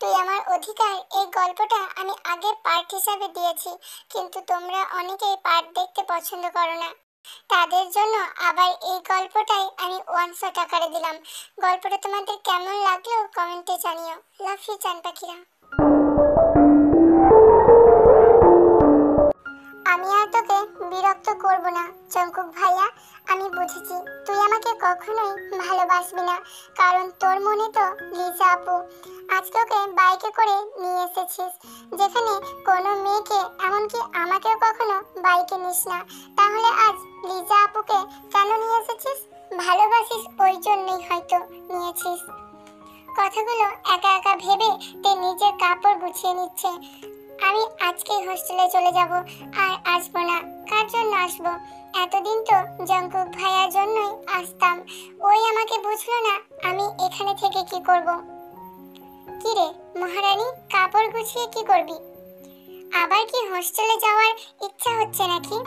তুই আমার অধিকার এই গল্পটা আমি আগে পার্ট হিসাবে দিয়েছি, কিন্তু তোমরা অনেকেই পার্ট দেখতে পছন্দ করো না। তাদের জন্য আবার এই গল্পটাই আমি ওয়ান শট আকারে দিলাম। গল্পটা তোমাদের কেমন লাগলো কমেন্টে জানিও। লাভ ইউ চান পাখিরা। আমি আর তোকে বিরক্ত করব না জঙ্কুক ভাইয়া। আমি বুঝেছি তুই আমাকে কখনোই ভালোবাসবি না, কারণ তোর মনে তো লিজা আপু। আজকে ওকে বাইকে করে নিয়ে এসেছিস, যেখানে কোনো মেয়েকে এমনকি আমাকেও কখনো বাইকে নিস না। তাহলে আজ লিজা আপুকে কেন নিয়ে এসেছিস? ভালোবাসিস ওই জন্যই হয়তো নিয়েছিস। কথাগুলো একা একা ভেবে তে নিজের কাপড় গুছিয়ে নিচ্ছে। আমি আজকেই হোস্টেলে চলে যাব, আর আসবো না। কার জন্য আসবো? এতদিন তো জঙ্কুক ভাইয়ার জন্যই আসতাম। ওই আমাকে বুঝলো না, আমি এখানে থেকে কি করব? কি রে মহারানী, কাপড় গুছিয়ে কি করবি? আবার কি হোস্টেলে যাওয়ার ইচ্ছা হচ্ছে নাকি?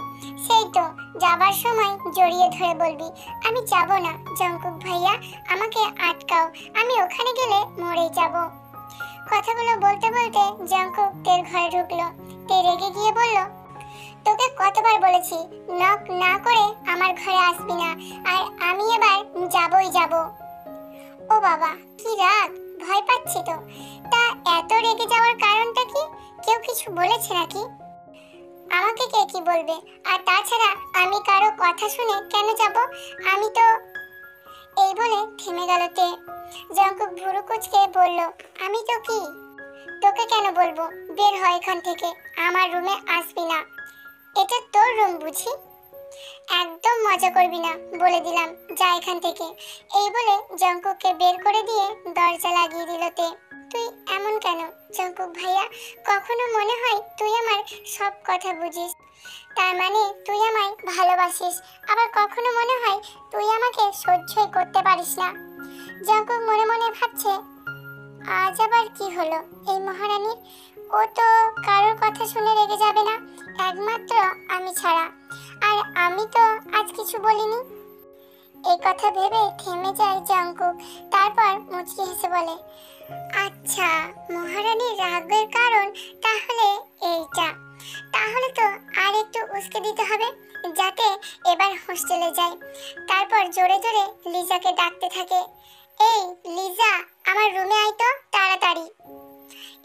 সেই তো, যাবার সময় জড়িয়ে ধরে বলবি আমি যাব না জঙ্কুক ভাইয়া, আমাকে আটকাও, আমি ওখানে গেলে মরে যাব। কথাগুলো বলতে বলতে জঙ্কুক তের ঘরে ঢুকলো। তে রেগে গিয়ে বলল, তোকে কতবার বলেছি নক না করে আমার ঘরে আসবি না, আর আমি এবার যাবই যাব। ও বাবা, কি রাগ! ভয় পাচ্ছি তো। তা এত রেগে যাওয়ার কারণটা কি? কেউ কিছু বলেছে নাকি? আমাকে কে কি বলবে? আর তাছাড়া আমি কারো কথা শুনে কেন যাব? আমি তো... এই বলে থেমে গেল তে। জঙ্কুক ভুরু কুঁচকে বলল, আমি তো কি? তোকে কেন বলবো? বের হ এখান থেকে, আমার রুমে আসবি না। এটা তোর রুম বুঝি? একদম মজা করবি না বলে দিলাম, যা এখান থেকে। এই বলে জঙ্কুককে বের করে দিয়ে দরজা লাগিয়ে দিল তে। তুই এমন কেন জঙ্কুক ভাইয়া? কখনো মনে হয় তুই আমার সব কথা বুঝিস, তার মানে তুই আমায় ভালোবাসিস। আবার কখনো মনে হয় তুই আমাকে সহ্যই করতে পারিস না। জঙ্কুক মনে মনে ভাবছে, আজ আবার কি হলো এই মহারানীর? ও তো কারোর কথা শুনে রেগে যাবে না, একমাত্র আমি ছাড়া। আর আমি তো আজ কিছু বলিনি। এই কথা ভেবে থেমে যায় জঙ্কুক। তারপর মুচকি হেসে বলে, আচ্ছা, মহারানীর রাগের কারণ তাহলে এইটা। তাহলে তো আর একটু উস্কে দিতে হবে, যাতে এবার হোস্টেলে যায়। তারপর জোরে জোরে লিজাকে ডাকতে থাকে, এই লিজা, আমার রুমে আয় তো তাড়াতাড়ি।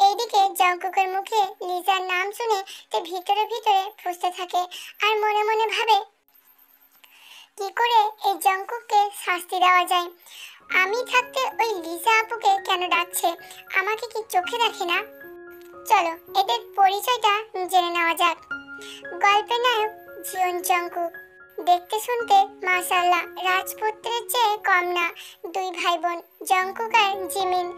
এইদিকে জঙ্কুকের মুখে লিজার নাম শুনে তে ভিতরে ভিতরে ফুঁসতে থাকে, আর মনে মনে ভাবে কি করে এই জঙ্কুককে শাস্তি দেওয়া যায়। আমি থাকতে ওই লিজা আপুকে কেন ডাকছে? আমাকে কি চোখে দেখে না? চলো এদের পরিচয়টা জেনে নেওয়া যাক। গল্পের নায়ক জিয়ন জঙ্কুক। দেখতে শুনতে মাশাআল্লাহ রাজপুত্রের চেয়ে কম না। দুই ভাই বোন, জঙ্কুক আর জিমিন।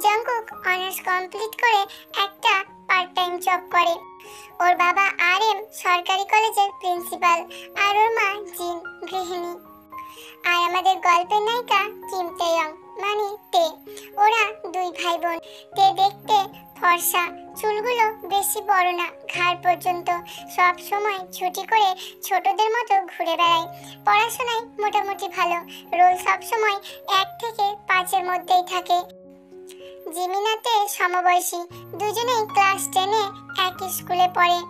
জঙ্কুক অনার্স কমপ্লিট করে একটা পার্ট টাইম জব করে। ওর বাবা RM সরকারি কলেজের প্রিন্সিপাল, আর ওর মা জিন গৃহিণী। আর আমাদের গল্পের নায়িকা কিম তেয়ং, মানে তে। ওরা দুই ভাই বোন। তে দেখতে ফর্সা, চুলগুলো বেশি বড় না, ঘাড় পর্যন্ত। সব সময় ছুটি করে ছোটদের মতো ঘুরে বেড়ায়। পড়াশোনায় মোটামুটি ভালো, রোল সব সময় 1 থেকে 5-এর মধ্যেই থাকে। জিমিনাতে সমবয়সী, দুজনেই ক্লাস 10-এ একই স্কুলে পড়ে।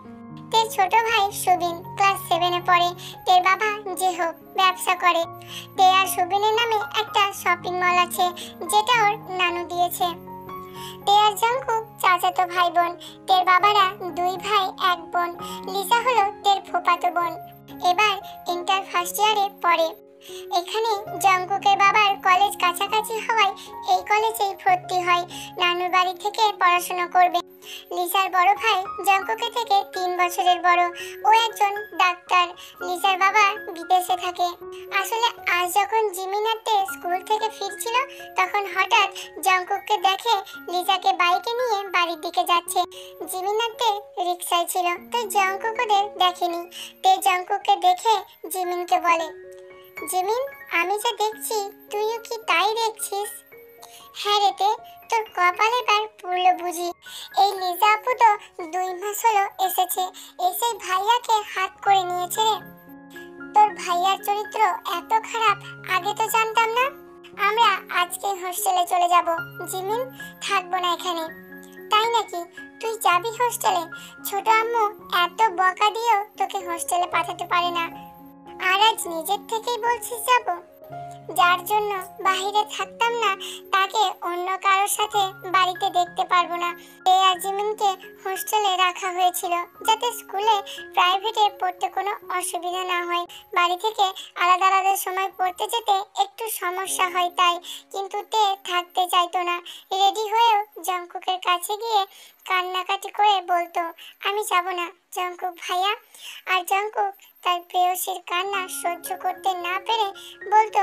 তের ছোট ভাই সুবিন ক্লাস 7-এ পড়ে। তের বাবা জেহো ব্যবসা করে। তে আর সুবিনের নামে একটা শপিং মল আছে, যেটা ওর নানু দিয়েছে। তে আর জঙ্কুক চাচাতো ভাই বোন। তের বাবারা 2 ভাই 1 বোন। লিসা হলো তের ফুফাতো বোন, এবার ইন্টার ফার্স্ট ইয়ারে পড়ে। এখানে জঙ্কুকের বাবার কলেজ কাছাকাছি হওয়ায় এই কলেজেই ভর্তি হয়। নানুর বাড়ি থেকে পড়াশোনা করবে। লিসার বড় ভাই জঙ্কুকের থেকে 3 বছরের বড়, ও একজন ডাক্তার। লিসার বাবা বিদেশে থাকে। আসলে আজ যখন জিমিনাতে স্কুল থেকে ফিরছিল, তখন হঠাৎ জঙ্কুককে দেখে লিসাকে বাইকে নিয়ে বাড়ির দিকে যাচ্ছে। জিমিনাতে রিকশায় ছিল, তো জঙ্কুক ওদের দেখেনি। তে জঙ্কুককে দেখে জিমিনকে বলে, জিমিন, আমি যা দেখছি তুইও কি তাই দেখছিস? হ্যাঁ রে তে, তোর কপালে বার পুরলো বুঝি। এই লিজা আপু তো 2 মাস হলো এসেছে, এসেই ভাইয়াকে হাত করে নিয়েছে রে। তোর ভাইয়ার চরিত্র এত খারাপ, আগে তো জানতাম না। আমরা আজকে হোস্টেলে চলে যাব জিমিন, থাকবো না এখানে। তাই নাকি? তুই যাবি হোস্টেলে? ছোট আম্মু এত বকা দিয়েও তোকে হোস্টেলে পাঠাতে পারে না, আর আজ নিজের থেকেই বলছিস যাব? যার জন্য বাইরে থাকতাম না তাকে অন্য কারোর সাথে বাড়িতে দেখতে পারবো না। এই আজিমিনকে হোস্টেলে রাখা হয়েছিল যাতে স্কুলে প্রাইভেটে পড়তে কোনো অসুবিধা না হয়। বাড়ি থেকে আলাদা আলাদা সময় পড়তে যেতে একটু সমস্যা হয় তাই, কিন্তু তে থাকতে চাইতো না। রেডি হয়েও জঙ্কুকের কাছে গিয়ে কান্নাকাটি করে বলতো, আমি যাব না জঙ্কুক ভাইয়া। আর জঙ্কুক তার প্রেয়সীর কান্না সহ্য করতে না পেরে বলতো,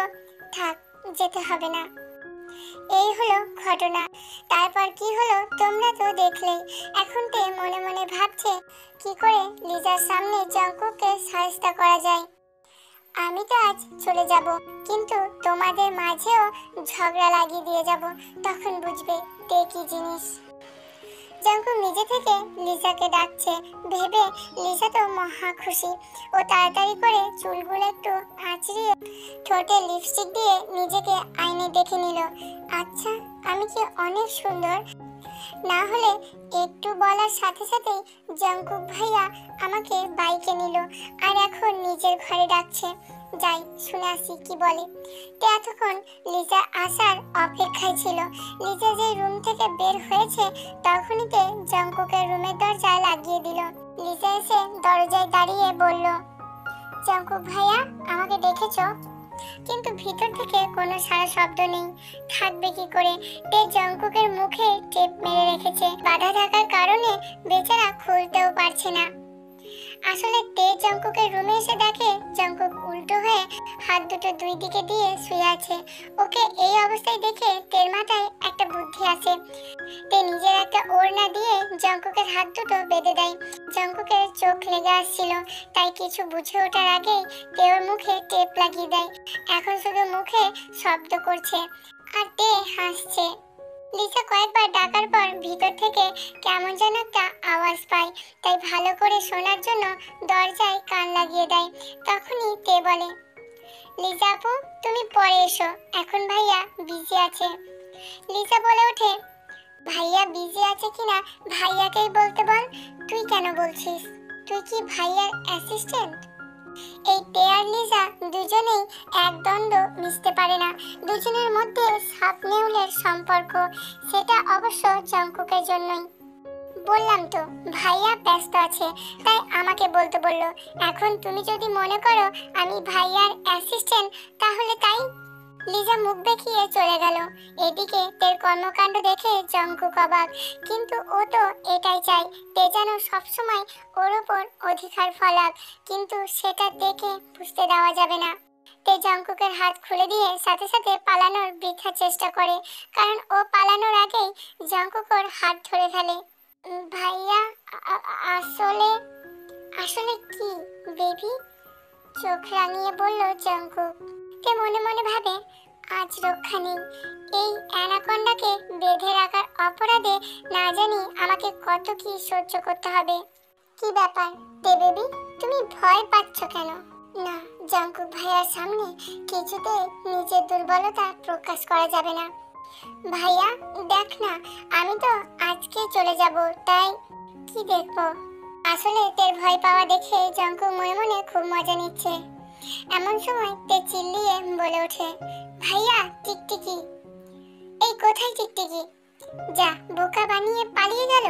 থাক, যেতে হবে না। এই হলো ঘটনা। তারপর কি হলো তোমরা তো দেখলেই। এখন তে মনে মনে ভাবছে কি করে লিজার সামনে জঙ্কুককে সাহায্য করা যায়। আমি তো আজ চলে যাব, কিন্তু তোমাদের মাঝেও ঝগড়া লাগিয়ে দিয়ে যাব, তখন বুঝবে তে কি জিনিস। জঙ্কুক নিজে থেকে লিজাকে ডাকছে ভেবে লিজা তো মহা খুশি। ও তাড়াতাড়ি করে চুলগুলো একটু আঁচড়িয়ে ঠোঁটে লিপস্টিক দিয়ে নিজেকে আয়নায় দেখে নিল। আচ্ছা, আমি কি অনেক সুন্দর? না হলে একটু বলার সাথে সাথেই জঙ্কুক ভাইয়া আমাকে বাইকে নিল আর এখন নিজের ঘরে ডাকছে। যাই শুনে আসি কি বলে। তে এতক্ষণ লিজা আসার অপেক্ষায় ছিল। লিজা যে রুম থেকে বের হয়েছে তখনই তে জঙ্কুকের রুমের দরজা লাগিয়ে দিল। লিজা এসে দরজায় দাঁড়িয়ে বলল, জঙ্কুক ভাইয়া, আমাকে দেখেছো? কিন্তু ভিতর থেকে কোনো সারা শব্দ নেই। থাকবে কি করে? তে জঙ্কুকের মুখে টেপ মেরে রেখেছে। বাধা থাকার কারণে বেচারা খুলতেও পারছে না। আসলে তে জঙ্কুকের রুমে এসে দেখে জঙ্কুক উল্টো হয়ে হাত দুটো দুই দিকে দিয়ে শুয়ে আছে। ওকে এই অবস্থায় দেখে তের মাথায় একটা বুদ্ধি আসে। তে নিজের একটা ওড়না দিয়ে জঙ্কুকের হাত দুটো বেঁধে দেয়। জঙ্কুকের চোখ লেগে আসছিল, তাই কিছু বুঝে ওঠার আগেই তে ওর মুখে টেপ লাগিয়ে দেয়। এখন শুধু মুখে শব্দ করছে আর তে হাসছে। লিসা কয়েকবার ডাকার পর ভিতর থেকে কেমন যেন একটা আওয়াজ পায়, তাই ভালো করে শোনার জন্য দরজায় কান লাগিয়ে দেয়। তখনই তে বলে, লিজা আপু, তুমি পরে এসো, এখন ভাইয়া বিজি আছে। লিসা বলে ওঠে, ভাইয়া বিজি আছে কিনা ভাইয়াকেই বলতে বল, তুই কেন বলছিস? তুই কি ভাইয়ার অ্যাসিস্ট্যান্ট? এই তে আর লিজা দুজনেই এক দ্বন্দ্ব মিশতে পারে না। দুজনের মধ্যে সাপ নেউলের সম্পর্ক, সেটা অবশ্য জঙ্কুকের জন্যই। বললাম তো ভাইয়া ব্যস্ত আছে, তাই আমাকে বলতে বললো। এখন তুমি যদি মনে করো আমি ভাইয়ার অ্যাসিস্ট্যান্ট তাহলে তাই। লিজা মুখ দেখিয়ে চলে গেল। এদিকে তের কর্মকাণ্ড দেখে জঙ্কুক অবাক, কিন্তু ও তো এটাই চাই তে যেন সবসময় ওর ওপর অধিকার ফলাক, কিন্তু সেটা দেখে বুঝতে দেওয়া যাবে না। তে জঙ্কুকের হাত খুলে দিয়ে সাথে সাথে পালানোর বৃথা চেষ্টা করে, কারণ ও পালানোর আগেই জঙ্কুক ওর হাত ধরে ফেলে। ভাইয়া, আসলে আসলে কি বেবি? চোখ রাঙিয়ে বলল জঙ্কুক। তে মনে মনে ভাবে, আজ রক্ষা নেই। এই অ্যানাকন্ডাকে বেঁধে রাখার অপরাধে না জানি আমাকে কত কি সহ্য করতে হবে। কি ব্যাপার তে বেবি, তুমি ভয় পাচ্ছ কেন? না, জঙ্কুক ভাইয়ার সামনে কিছুতে নিজের দুর্বলতা প্রকাশ করা যাবে না। ভাইয়া দেখ না, আমি তো আজকে চলে যাব, তাই। কি দেখবো? আসলে তের ভয় পাওয়া দেখে জঙ্কুক মনে মনে খুব মজা নিচ্ছে। এমন সময় তে চিল্লিয়ে বলে ওঠে, ভাইয়া টিকটিকি। এই কোথায় টিকটিকি? যা, বোকা বানিয়ে পালিয়ে গেল।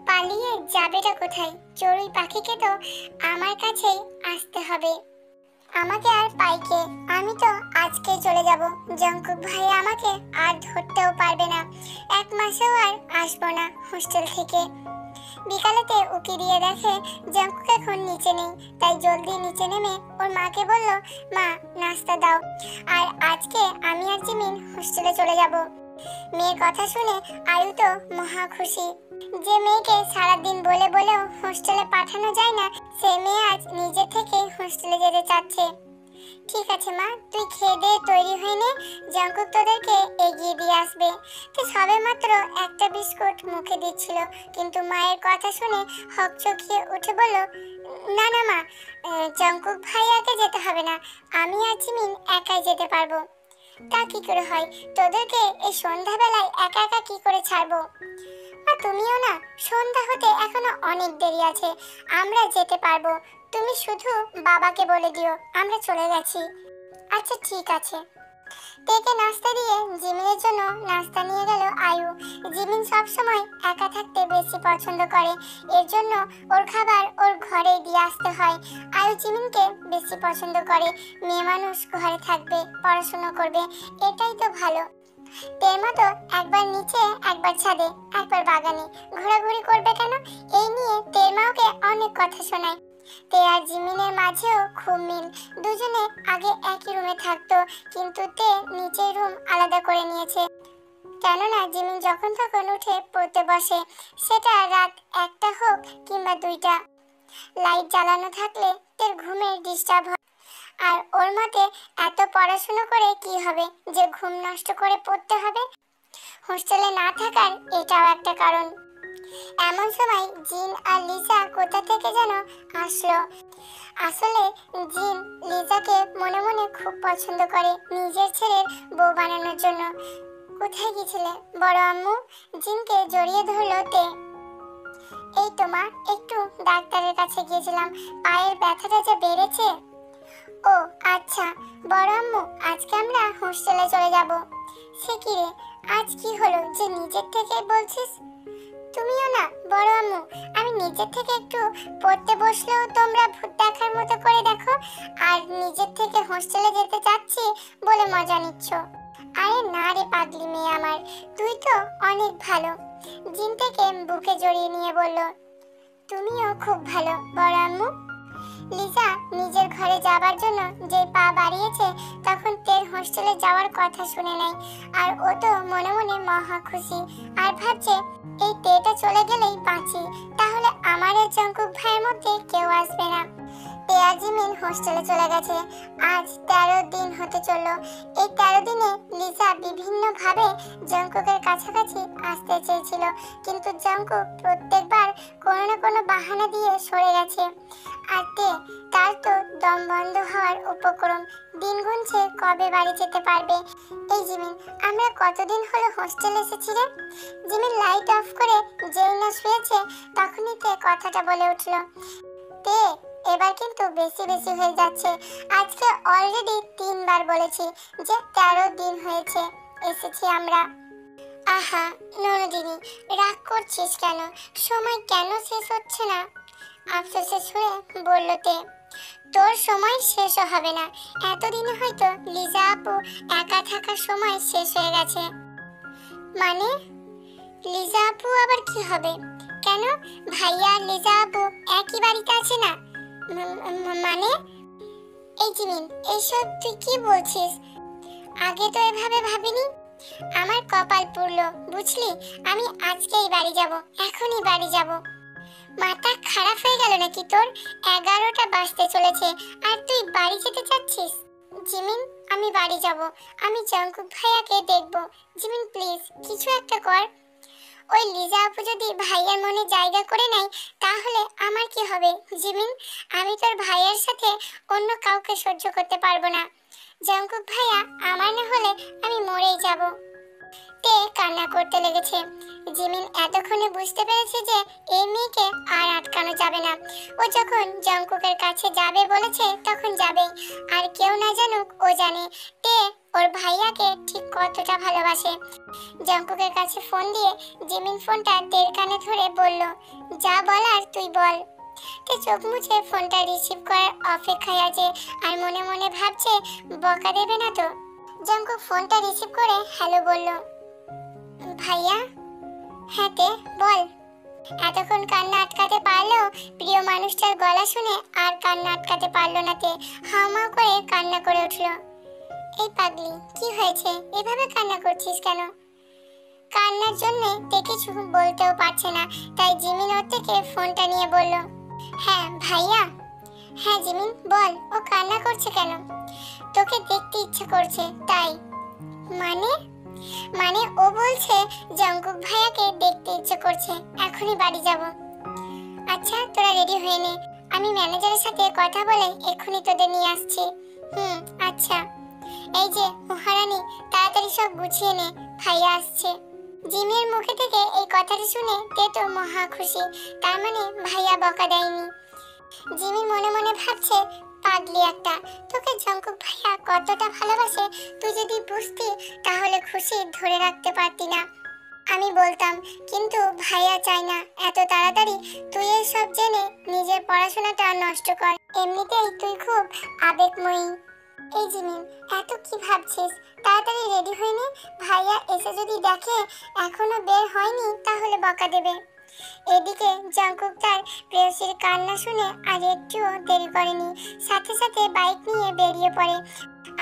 পালিয়ে যাবেটা কোথায়? চড়ুই পাখিকে তো আমার কাছেই আসতে হবে। আমাকে আর পাইকে, আমি তো আজকে চলে যাব। জঙ্কুক ভাইয়া আমাকে আর ধরতেও পারবে না। 1 মাসেও আর আসবো না হোস্টেল থেকে। বিকালেতে উকি দিয়ে দেখে জঙ্কুক এখন নিচে নেই, তাই জলদি নিচে নেমে ওর মাকে বলল, মা নাস্তা দাও, আর আজকে আমি আর জিমিন হোস্টেলে চলে যাব। মেয়ের কথা শুনে আয়ু তো মহা খুশি। যে মেয়েকে সারাদিন বলে বলেও হোস্টেলে পাঠানো যায় না, সে মেয়ে আজ নিজে থেকে হোস্টেলে যেতে চাচ্ছে। ঠিক আছে মা, তুই খেয়ে দিয়ে তৈরি হয়ে নে, জঙ্কুক তোদেরকে এগিয়ে দিয়ে আসবে। তো সবে মাত্র একটা বিস্কুট মুখে দিচ্ছিল, কিন্তু মায়ের কথা শুনে হকচকিয়ে উঠে বলল, না না মা, জঙ্কুক ভাইয়াকে যেতে হবে না, আমি আর জিমিন একাই যেতে পারবো। তা কি করে হয়? তোদেরকে এই সন্ধ্যাবেলায় একা একা কি করে ছাড়বো? আর তুমিও না, সন্ধ্যা হতে এখনো অনেক দেরি আছে, আমরা যেতে পারবো। তুমি শুধু বাবাকে বলে দিও আমরা চলে গেছি। আচ্ছা ঠিক আছে। তেকে নাস্তা দিয়ে জিমিনের জন্য নাস্তা নিয়ে গেল আয়ু। জিমিন সবসময় একা থাকতে বেশি পছন্দ করে, এর জন্য ওর খাবার ওর ঘরে দিয়ে আসতে হয়। আয়ু জিমিনকে বেশি পছন্দ করে, মেয়ে মানুষ ঘরে থাকবে, পড়াশোনা করবে, এটাই তো ভালো। তের মতো একবার নিচে, একবার ছাদে, একবার বাগানে ঘোরাঘুরি করবে কেন, এই নিয়ে তের মা ওকে অনেক কথা শোনায়। তে আর জিমিনের মাঝেও খুব মিল, দুজনে আগে একই রুমে থাকতো, কিন্তু তে নিচের রুম আলাদা করে নিয়েছে। কেননা জিমিন যখন তখন উঠে পড়তে বসে, সেটা রাত 1টা হোক কিংবা 2টা, লাইট জ্বালানো থাকলে তের ঘুমের ডিস্টার্ব হয়। আর ওর মতে এত পড়াশোনা করে কি হবে যে ঘুম নষ্ট করে পড়তে হবে। হোস্টেলে না থাকার এটাও একটা কারণ। এমন সময় জিন আর লিজা কোথা থেকে যেন আসলো। আসলে জিন লিজাকে মনে মনে খুব পছন্দ করে, নিজের ছেলের বউ বানানোর জন্য। কোথায় গেছিলে বড় আম্মু? জিনকে জড়িয়ে ধরলো তে। এই তো মা, একটু ডাক্তারের কাছে গিয়েছিলাম, পায়ের ব্যথাটা যে বেড়েছে। ও আচ্ছা, বড় আম্মু আজকে আমরা হোস্টেলে চলে যাব। সে কি রে, আজ কি হলো যে নিজের থেকে বলছিস? তুমিও না বড় আম্মু, আমি নিজের থেকে একটু পড়তে বসলেও তোমরা ভূত দেখার মতো করে দেখো, আর নিজের থেকে হোস্টেলে যেতে চাচ্ছি বলে মজা নিচ্ছ। আরে না রে পাগলি মেয়ে আমার, তুই তো অনেক ভালো। জিন থেকে বুকে জড়িয়ে নিয়ে বলল, তুমিও খুব ভালো বড় আম্মু। লিজা নিজের ঘরে যাবার জন্য যে পা বাড়িয়েছে, তখন তের হোস্টেলে যাওয়ার কথা শুনে নাই। আর ও তো মনে মনে মহা খুশি, আর ভাবছে এই তেটা চলে গেলেই বাঁচি, তাহলে আমার আর জঙ্কুক ভাইয়ের মধ্যে কেউ আসবে না। তে আর জিমিন হোস্টেলে চলে গেছে। আজ 13 দিন হতে চললো। এই 13 দিনে লিজা বিভিন্ন ভাবে জঙ্কুকের কাছাকাছি আসতে চেয়েছিল, কিন্তু জঙ্কুক প্রত্যেকবার কোনো না কোনো বাহানা দিয়ে সরে গেছে। আর তে, তার তো দম বন্ধ হওয়ার উপক্রম, দিন গুনছে কবে বাড়ি যেতে পারবে। এই জিমিন, আমরা কতদিন হলো হোস্টেলে এসেছি রে? জিমিন লাইট অফ করে যেই না শুয়েছে, তখনই তে কথাটা বলে উঠল, তে এবার কিন্তু বেশি বেশি হয়ে যাচ্ছে। আজকে অলরেডি 3বার বলেছি যে 13 দিন হয়েছে এসেছি আমরা। আহা ননদিনী, রাগ করছিস কেন? সময় কেন শেষ হচ্ছে না? আফসোসে শুয়ে বলল তে, তোর সময় শেষ হবে না, এতদিনে হয়তো লিজা আপু একা থাকার সময় শেষ হয়ে গেছে। মানে লিজা আপু আবার কি হবে? কেন, ভাইয়া আর লিজা আপু একই বাড়িতে আছে না? মানে এই জিমিন, এইসব তুই কি বলছিস? আগে তো এভাবে ভাবিনি। আমার কপাল পুড়লো, বুঝলি? আমি আজকেই বাড়ি যাব, এখনই বাড়ি যাব। মাথা খারাপ হয়ে গেল নাকি তোর? 11টা বাজতে চলেছে আর তুই বাড়ি যেতে চাচ্ছিস? জিমিন, আমি বাড়ি যাব, আমি জঙ্কুক ভাইয়াকে দেখব। জিমিন প্লিজ কিছু একটা কর। ওই লিজা আপু যদি ভাইয়ার মনে জায়গা করে নেয়, তাহলে আমার কি হবে? জিমিন, আমি তোর ভাইয়ের সাথে অন্য কাউকে সহ্য করতে পারবো না। জঙ্কুক ভাইয়া আমার না হলে আমি মরেই যাব। তে কান্না করতে লেগেছে। জিমিন এতক্ষণে বুঝতে পেরেছে যে এই মেয়েকে আর আটকানো যাবে না। ও যখন জঙ্কুকের কাছে যাবে বলেছে, তখন যাবেই, আর কেউ না জানুক ও জানে তে ওর ভাইয়াকে ঠিক কতটা ভালোবাসে। জঙ্কুকের কাছে ফোন দিয়ে জিমিন ফোনটা তের কানে ধরে বলল, যা বলার তুই বল। তে চোখ মুছে ফোনটা রিসিভ করার অপেক্ষায় আছে, আর মনে মনে ভাবছে বকা দেবে না তো। জঙ্কুক ফোনটা রিসিভ করে হ্যালো বলল। ভাইয়া? হ্যাঁ তে বল। এতক্ষণ কান্না আটকাতে পারলেও প্রিয় মানুষটার গলা শুনে আর কান্না আটকাতে পারলো না তে, হাউমাউ করে কান্না করে উঠল। এই পাগলি, কি হয়েছে? এভাবে কান্না করছিস কেন? কান্নার জন্য তে কিছু বলতেও পারছে না, তাই জিমিন ওর থেকে ফোনটা নিয়ে বলল, হ্যাঁ ভাইয়া। হ্যাঁ জিমিন বল, ও কান্না করছে কেন? তোকে দেখতে ইচ্ছে করছে তাই। মানে? মানে ও বলছে জঙ্কুক ভাইয়াকে দেখতে ইচ্ছে করছে, এখনই বাড়ি যাব। আচ্ছা তোরা রেডি হয়ে নে, আমি ম্যানেজারের সাথে কথা বলে এখনই তোদের নিয়ে আসছি। আচ্ছা। এই যে মহারানী, তাড়াতাড়ি সব গুছিয়ে নে, ভাইয়া আসছে। জিমির মুখে থেকে এই কথাটা শুনে তে তো মহা খুশি, তার মানে ভাইয়া বকা দেয়নি। জিমি মনে মনে ভাবছে, পাগলি একটা, তোকে জঙ্কুক ভাইয়া কতটা ভালোবাসে তুই যদি বুঝতি তাহলে খুশি ধরে রাখতে পারতি না। আমি বলতাম, কিন্তু ভাইয়া চায় না এত তাড়াতাড়ি তুই এসব জেনে নিজের পড়াশোনাটা নষ্ট কর। এমনিতেই তুই খুব আবেগময়ী। এই জিমিন, এত কি ভাবছিস? তাড়াতাড়ি রেডি হয়ে নে, ভাইয়া এসে যদি দেখে এখনো বের হয়নি তাহলে বকা দেবে। এদিকে জঙ্কুক তার প্রেয়সীর কান্না শুনে আর একটুও দেরি করেনি, সাথে সাথে বাইক নিয়ে বেরিয়ে পড়ে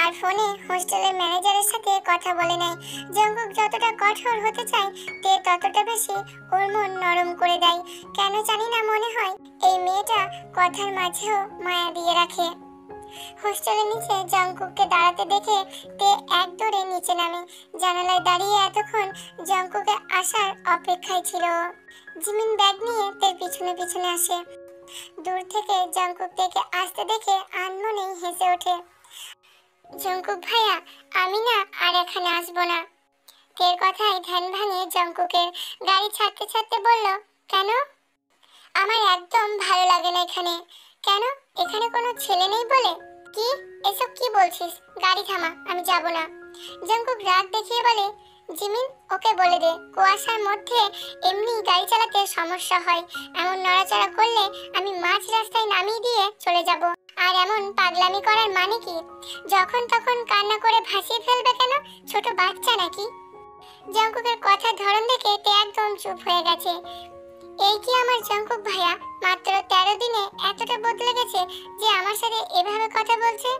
আর ফোনে হোস্টেলের ম্যানেজারের সাথে কথা বলে নেয়। জঙ্কুক যতটা কঠোর হতে চায় তে ততটা বেশি ওর মন নরম করে দেয়। কেন জানি না মনে হয় এই মেয়েটা কথার মাঝেও মায়া দিয়ে রাখে। হোস্টেলের নিচে জঙ্কুককে দাঁড়াতে দেখে তে এক দৌড়ে নিচে নামে। জানালায় দাঁড়িয়ে এতক্ষণ জঙ্কুকের আসার অপেক্ষায় ছিল। জিমিন ব্যাগ নিয়ে তের পিছনে পিছনে আসে। দূর থেকে জঙ্কুক থেকে আসতে দেখে আনমনেই হেসে ওঠে। জঙ্কুক ভাইয়া, আমি না আর এখানে আসবো না। তের কথায় ধ্যান ভাঙে জঙ্কুকের। গাড়ি ছাড়তে ছাড়তে বলল, কেন? আমার একদম ভালো লাগে না এখানে। কেন? এখানে কোনো ছেলে নেই বলে? কি এসব কি বলছিস? গাড়ি থামা, আমি যাব না। জঙ্কুক রাগ দেখিয়ে বলে, জিমিন, ওকে বলে দে কুয়াশার মধ্যে এমনি গাড়ি চালাতে সমস্যা হয়, এমন নড়াচড়া করলে আমি মাঝ রাস্তায় নামিয়ে দিয়ে চলে যাব। আর এমন পাগলামি করার মানে কি? যখন তখন কান্না করে ভাসিয়ে ফেলবে কেন? ছোট বাচ্চা নাকি? জঙ্কুকের কথার ধরন দেখে তে একদম চুপ হয়ে গেছে। এই কি আমার জঙ্কুক ভাইয়া মাত্র 13 দিনে এতটা বদলে গেছে যে আমার সাথে এভাবে কথা বলছে?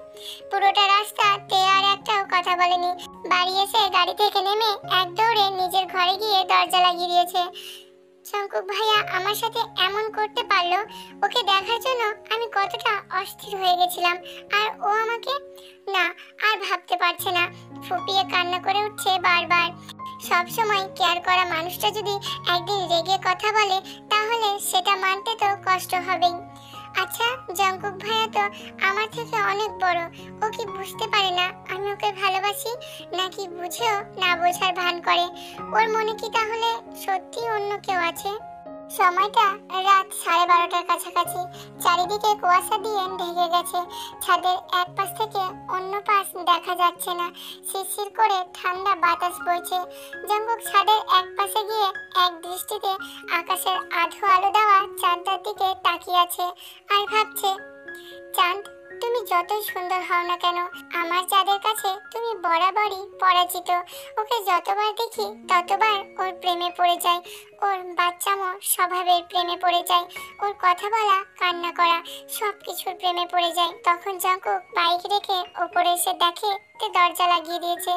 পুরোটা রাস্তা তে আর একটাও কথা বলেনি। বাড়ি এসে গাড়ি থেকে নেমে এক দৌড়ে নিজের ঘরে গিয়ে দরজা লাগিয়ে দিয়েছে। জঙ্কুক ভাইয়া আমার সাথে এমন করতে পারলো, ওকে দেখার জন্য আমি কতটা অস্থির হয়ে গেছিলাম। আর ও আমাকে না আর ভাবতে পারছে না। ফুপিয়ে কান্না করে উঠছে বারবার। সব সময় কেয়ার করা মানুষটা যদি একদিন রেগে কথা বলে তাহলে সেটা মানতে তো কষ্ট হবেই। আচ্ছা, জঙ্কুক ভাইয়া তো আমার থেকে অনেক বড়, ও কি বুঝতে পারে না আমি ওকে ভালোবাসি? নাকি বুঝেও না বোঝার ভান করে? ওর মনে কি তাহলে সত্যি অন্য কেউ আছে? সময়টা রাত 12:30টার কাছাকাছি। চারিদিকে কুয়াশা দিয়ে ঢেকে গেছে। ছাদের এক পাশ থেকে অন্য পাশ দেখা যাচ্ছে না। শিরশির করে ঠান্ডা বাতাস বইছে। জঙ্কুক ছাদের এক পাশে গিয়ে এক দৃষ্টিতে আকাশের আধো আলো দেওয়া চাঁদটার দিকে তাকিয়ে আছে আর ভাবছে, চাঁদ, তুমি যতই সুন্দর হও না কেন আমার চাঁদের কাছে তুমি বরাবরই পরাজিত। ওকে যতবার দেখি ততবার ওর প্রেমে পড়ে যায়, ওর বাচ্চামো স্বভাবের প্রেমে পড়ে যায়, ওর কথা বলা, কান্না করা সবকিছুর প্রেমে পড়ে যায়। তখন জঙ্কুক বাইক রেখে ওপরে এসে দেখে তে দরজা লাগিয়ে দিয়েছে।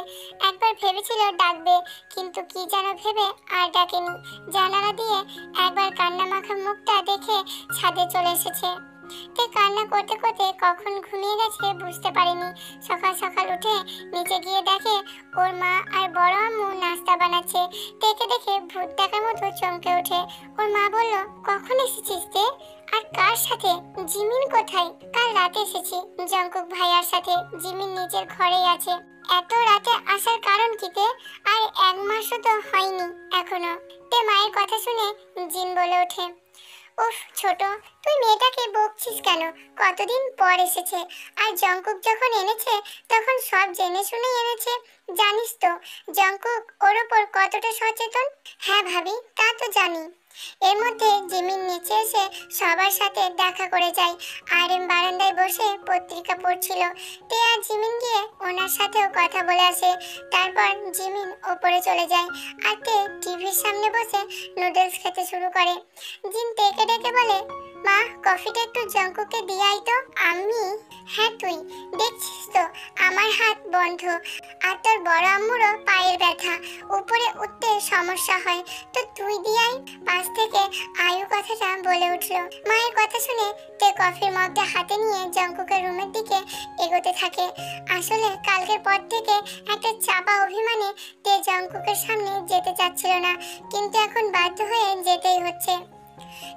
একবার ভেবেছিল ডাকবে, কিন্তু কি যেন ভেবে আর ডাকেনি। জানালা দিয়ে একবার কান্না মাখা মুখটা দেখে ছাদে চলে এসেছে। তে কান্না করতে করতে কখন ঘুমিয়ে গেছে বুঝতে পারেনি। সকাল সকাল উঠে নিচে গিয়ে দেখে ওর মা আর বড় আম্মু নাস্তা বানাচ্ছে। তেকে দেখে ভূত দেখার মতো চমকে ওঠে। ওর মা বলল, কখন এসেছিস তে? আর কার সাথে? জিমিন কোথায়? কাল রাতে এসেছি জঙ্কুক ভাইয়ার সাথে। জিমিন নিজের ঘরেই আছে। এত রাতে আসার কারণ কি তে? আর 1 মাসও তো হয়নি এখনো। তে মায়ের কথা শুনে জিন বলে ওঠে, উফ ছোট, তুই মেয়েটাকে বকছিস কেন? কতদিন পর এসেছে। আর জঙ্কুক যখন এনেছে তখন সব জেনে শুনে এনেছে। জানিস তো জঙ্কুক ওর ওপর কতটা সচেতন? হ্যাঁ ভাবি, তা তো জানি। এর মধ্যে জিমিন নিচে এসে সবার সাথে দেখা করে যায়। আর বারান্দায় বসে পত্রিকা পড়ছিল। তে আর জিমিন গিয়ে ওনার সাথেও কথা বলে আসে। তারপর জিমিন ওপরে চলে যায় আর তে টিভির সামনে বসে নুডলস খেতে শুরু করে। জিন তেকে ডেকে বলে, মা, কফিটা একটু জঙ্কুককে দিয়ে আই তো। আমি? হ্যাঁ তুই, দেখছিস তো আমার হাত বন্ধ, আর তোর বড় আম্মুরও পায়ের ব্যথা, উপরে উঠতে সমস্যা হয়, তো তুই দিয়ে আই। পাশ থেকে আয়ু কথাটা বলে উঠল। মায়ের কথা শুনে তে কফির মগটা হাতে নিয়ে জঙ্কুকের রুমের দিকে এগোতে থাকে। আসলে কালকের পর থেকে একটা চাপা অভিমানে তে জঙ্কুকের সামনে যেতে চাচ্ছিল না, কিন্তু এখন বাধ্য হয়ে যেতেই হচ্ছে।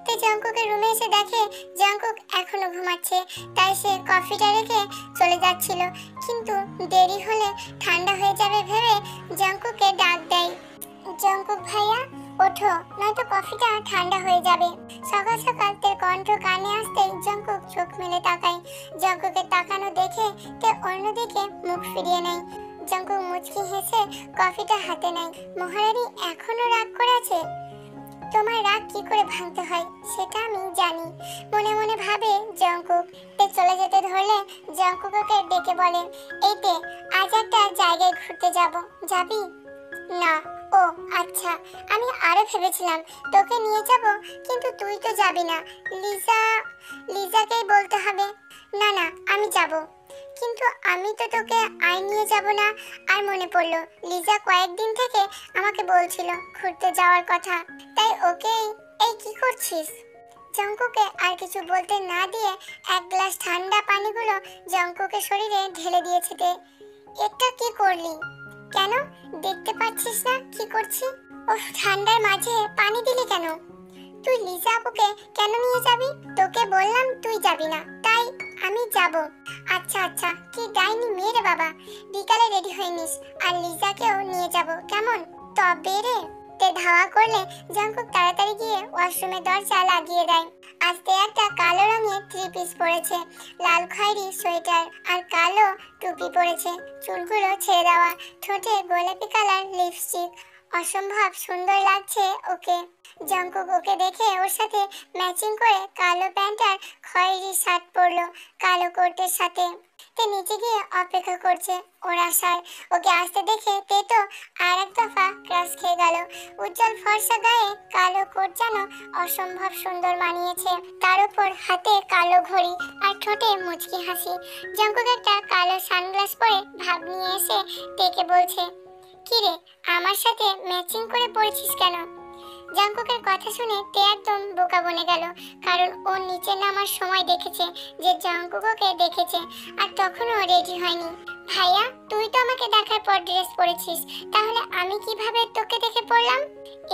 তে জঙ্কুকের রুমে এসে দেখে জঙ্কুক এখনো ঘুমাচ্ছে, তাই সে কফিটা রেখে চলে যাচ্ছিল। কিন্তু দেরি হলে ঠান্ডা হয়ে যাবে ভেবে জঙ্কুককে ডাক দেয়। জঙ্কুক ভাইয়া ওঠো, নয়তো কফিটা ঠান্ডা হয়ে যাবে। সকাল সকাল তের কণ্ঠ কানে আসতেই জঙ্কুক চোখ মেলে তাকায়। জঙ্কুকের তাকানো দেখে তে অন্যদিকে মুখ ফিরিয়ে নেয়। জঙ্কুক মুচকি হেসে কফিটা হাতে নেয়। মহারানী এখনো রাগ করে আছে? তোমার রাগ কি করে ভাঙতে হয় সেটা আমি জানি, মনে মনে ভাবে জঙ্কুক। তে চলে যেতে ধরলে জঙ্কুক ওকে ডেকে বলে, এই তে আজ একটা জায়গায় ঘুরতে যাব, যাবি? না। ও আচ্ছা, আমি আরো ভেবেছিলাম তোকে নিয়ে যাব, কিন্তু তুই তো যাবি না। লিজাকেই বলতে হবে। না না, আমি যাব, কিন্তু আমি তো তোকে নিয়ে যাব না। আর মনে পড়লো লিজা কয়েকদিন থেকে আমাকে বলছিল ঘুরতে যাওয়ার কথা, তাই ওকে। এই কি করছিস? জঙ্কুকে আর কিছু বলতে না দিয়ে এক গ্লাস ঠান্ডা পানিগুলো জঙ্কুকের শরীরে ঢেলে দিয়েছে তে। এটা কি করলি? কেন দেখতে পাচ্ছিস না কি করছি? ও ঠান্ডার মাঝে পানি দিলি কেন? তুই লিজা আপুকে কেন নিয়ে যাবি? তোকে বললাম তুই যাবি না, তাই আমি যাব। আচ্ছা আচ্ছা, কি ডাইনি মেয়ে রে বাবা। বিকালে রেডি হয়ে নিস, আর লিজাকেও নিয়ে যাব, কেমন? তবে রে। তে ধাওয়া করলে জঙ্কুক তাড়াতাড়ি গিয়ে ওয়াশরুমের দরজা লাগিয়ে দেয়। আস্তে একটা কালো রঙের থ্রি পিস পরেছে, লাল খয়েরি সোয়েটার আর কালো টুপি পরেছে, চুলগুলো ছেড়ে দেওয়া, ঠোঁটে গোলাপি কালার লিপস্টিক। অসম্ভব সুন্দর লাগছে ওকে। জঙ্কুক ওকে দেখে ওর সাথে ম্যাচিং করে কালো প্যান্ট আর খয়েরি শার্ট পরলো কালো কোটের সাথে। তে নিচে গিয়ে অপেক্ষা করছে ওর আসার। ওকে আসতে দেখে তে তো আর এক দফা ক্রাশ খেয়ে গেল। উজ্জ্বল ফর্সা গায়ে কালো কোট যেন অসম্ভব সুন্দর মানিয়েছে, তার উপর হাতে কালো ঘড়ি আর ঠোঁটে মুচকি হাসি। জঙ্কুক একটা কালো সানগ্লাস পরে ভাব নিয়ে এসে তেকে বলছে, কিরে আমার সাথে ম্যাচিং করে পড়েছিস কেন? জঙ্কুকের কথা শুনে তে একদম বোকা বনে গেল, কারণ ও নিচে নামার সময় দেখেছে যে জঙ্কুক ওকে দেখেছে, আর তখনও রেডি হয়নি। ভাইয়া তুই তো আমাকে দেখার পর ড্রেস পরেছিস, তাহলে আমি কিভাবে তোকে দেখে পড়লাম?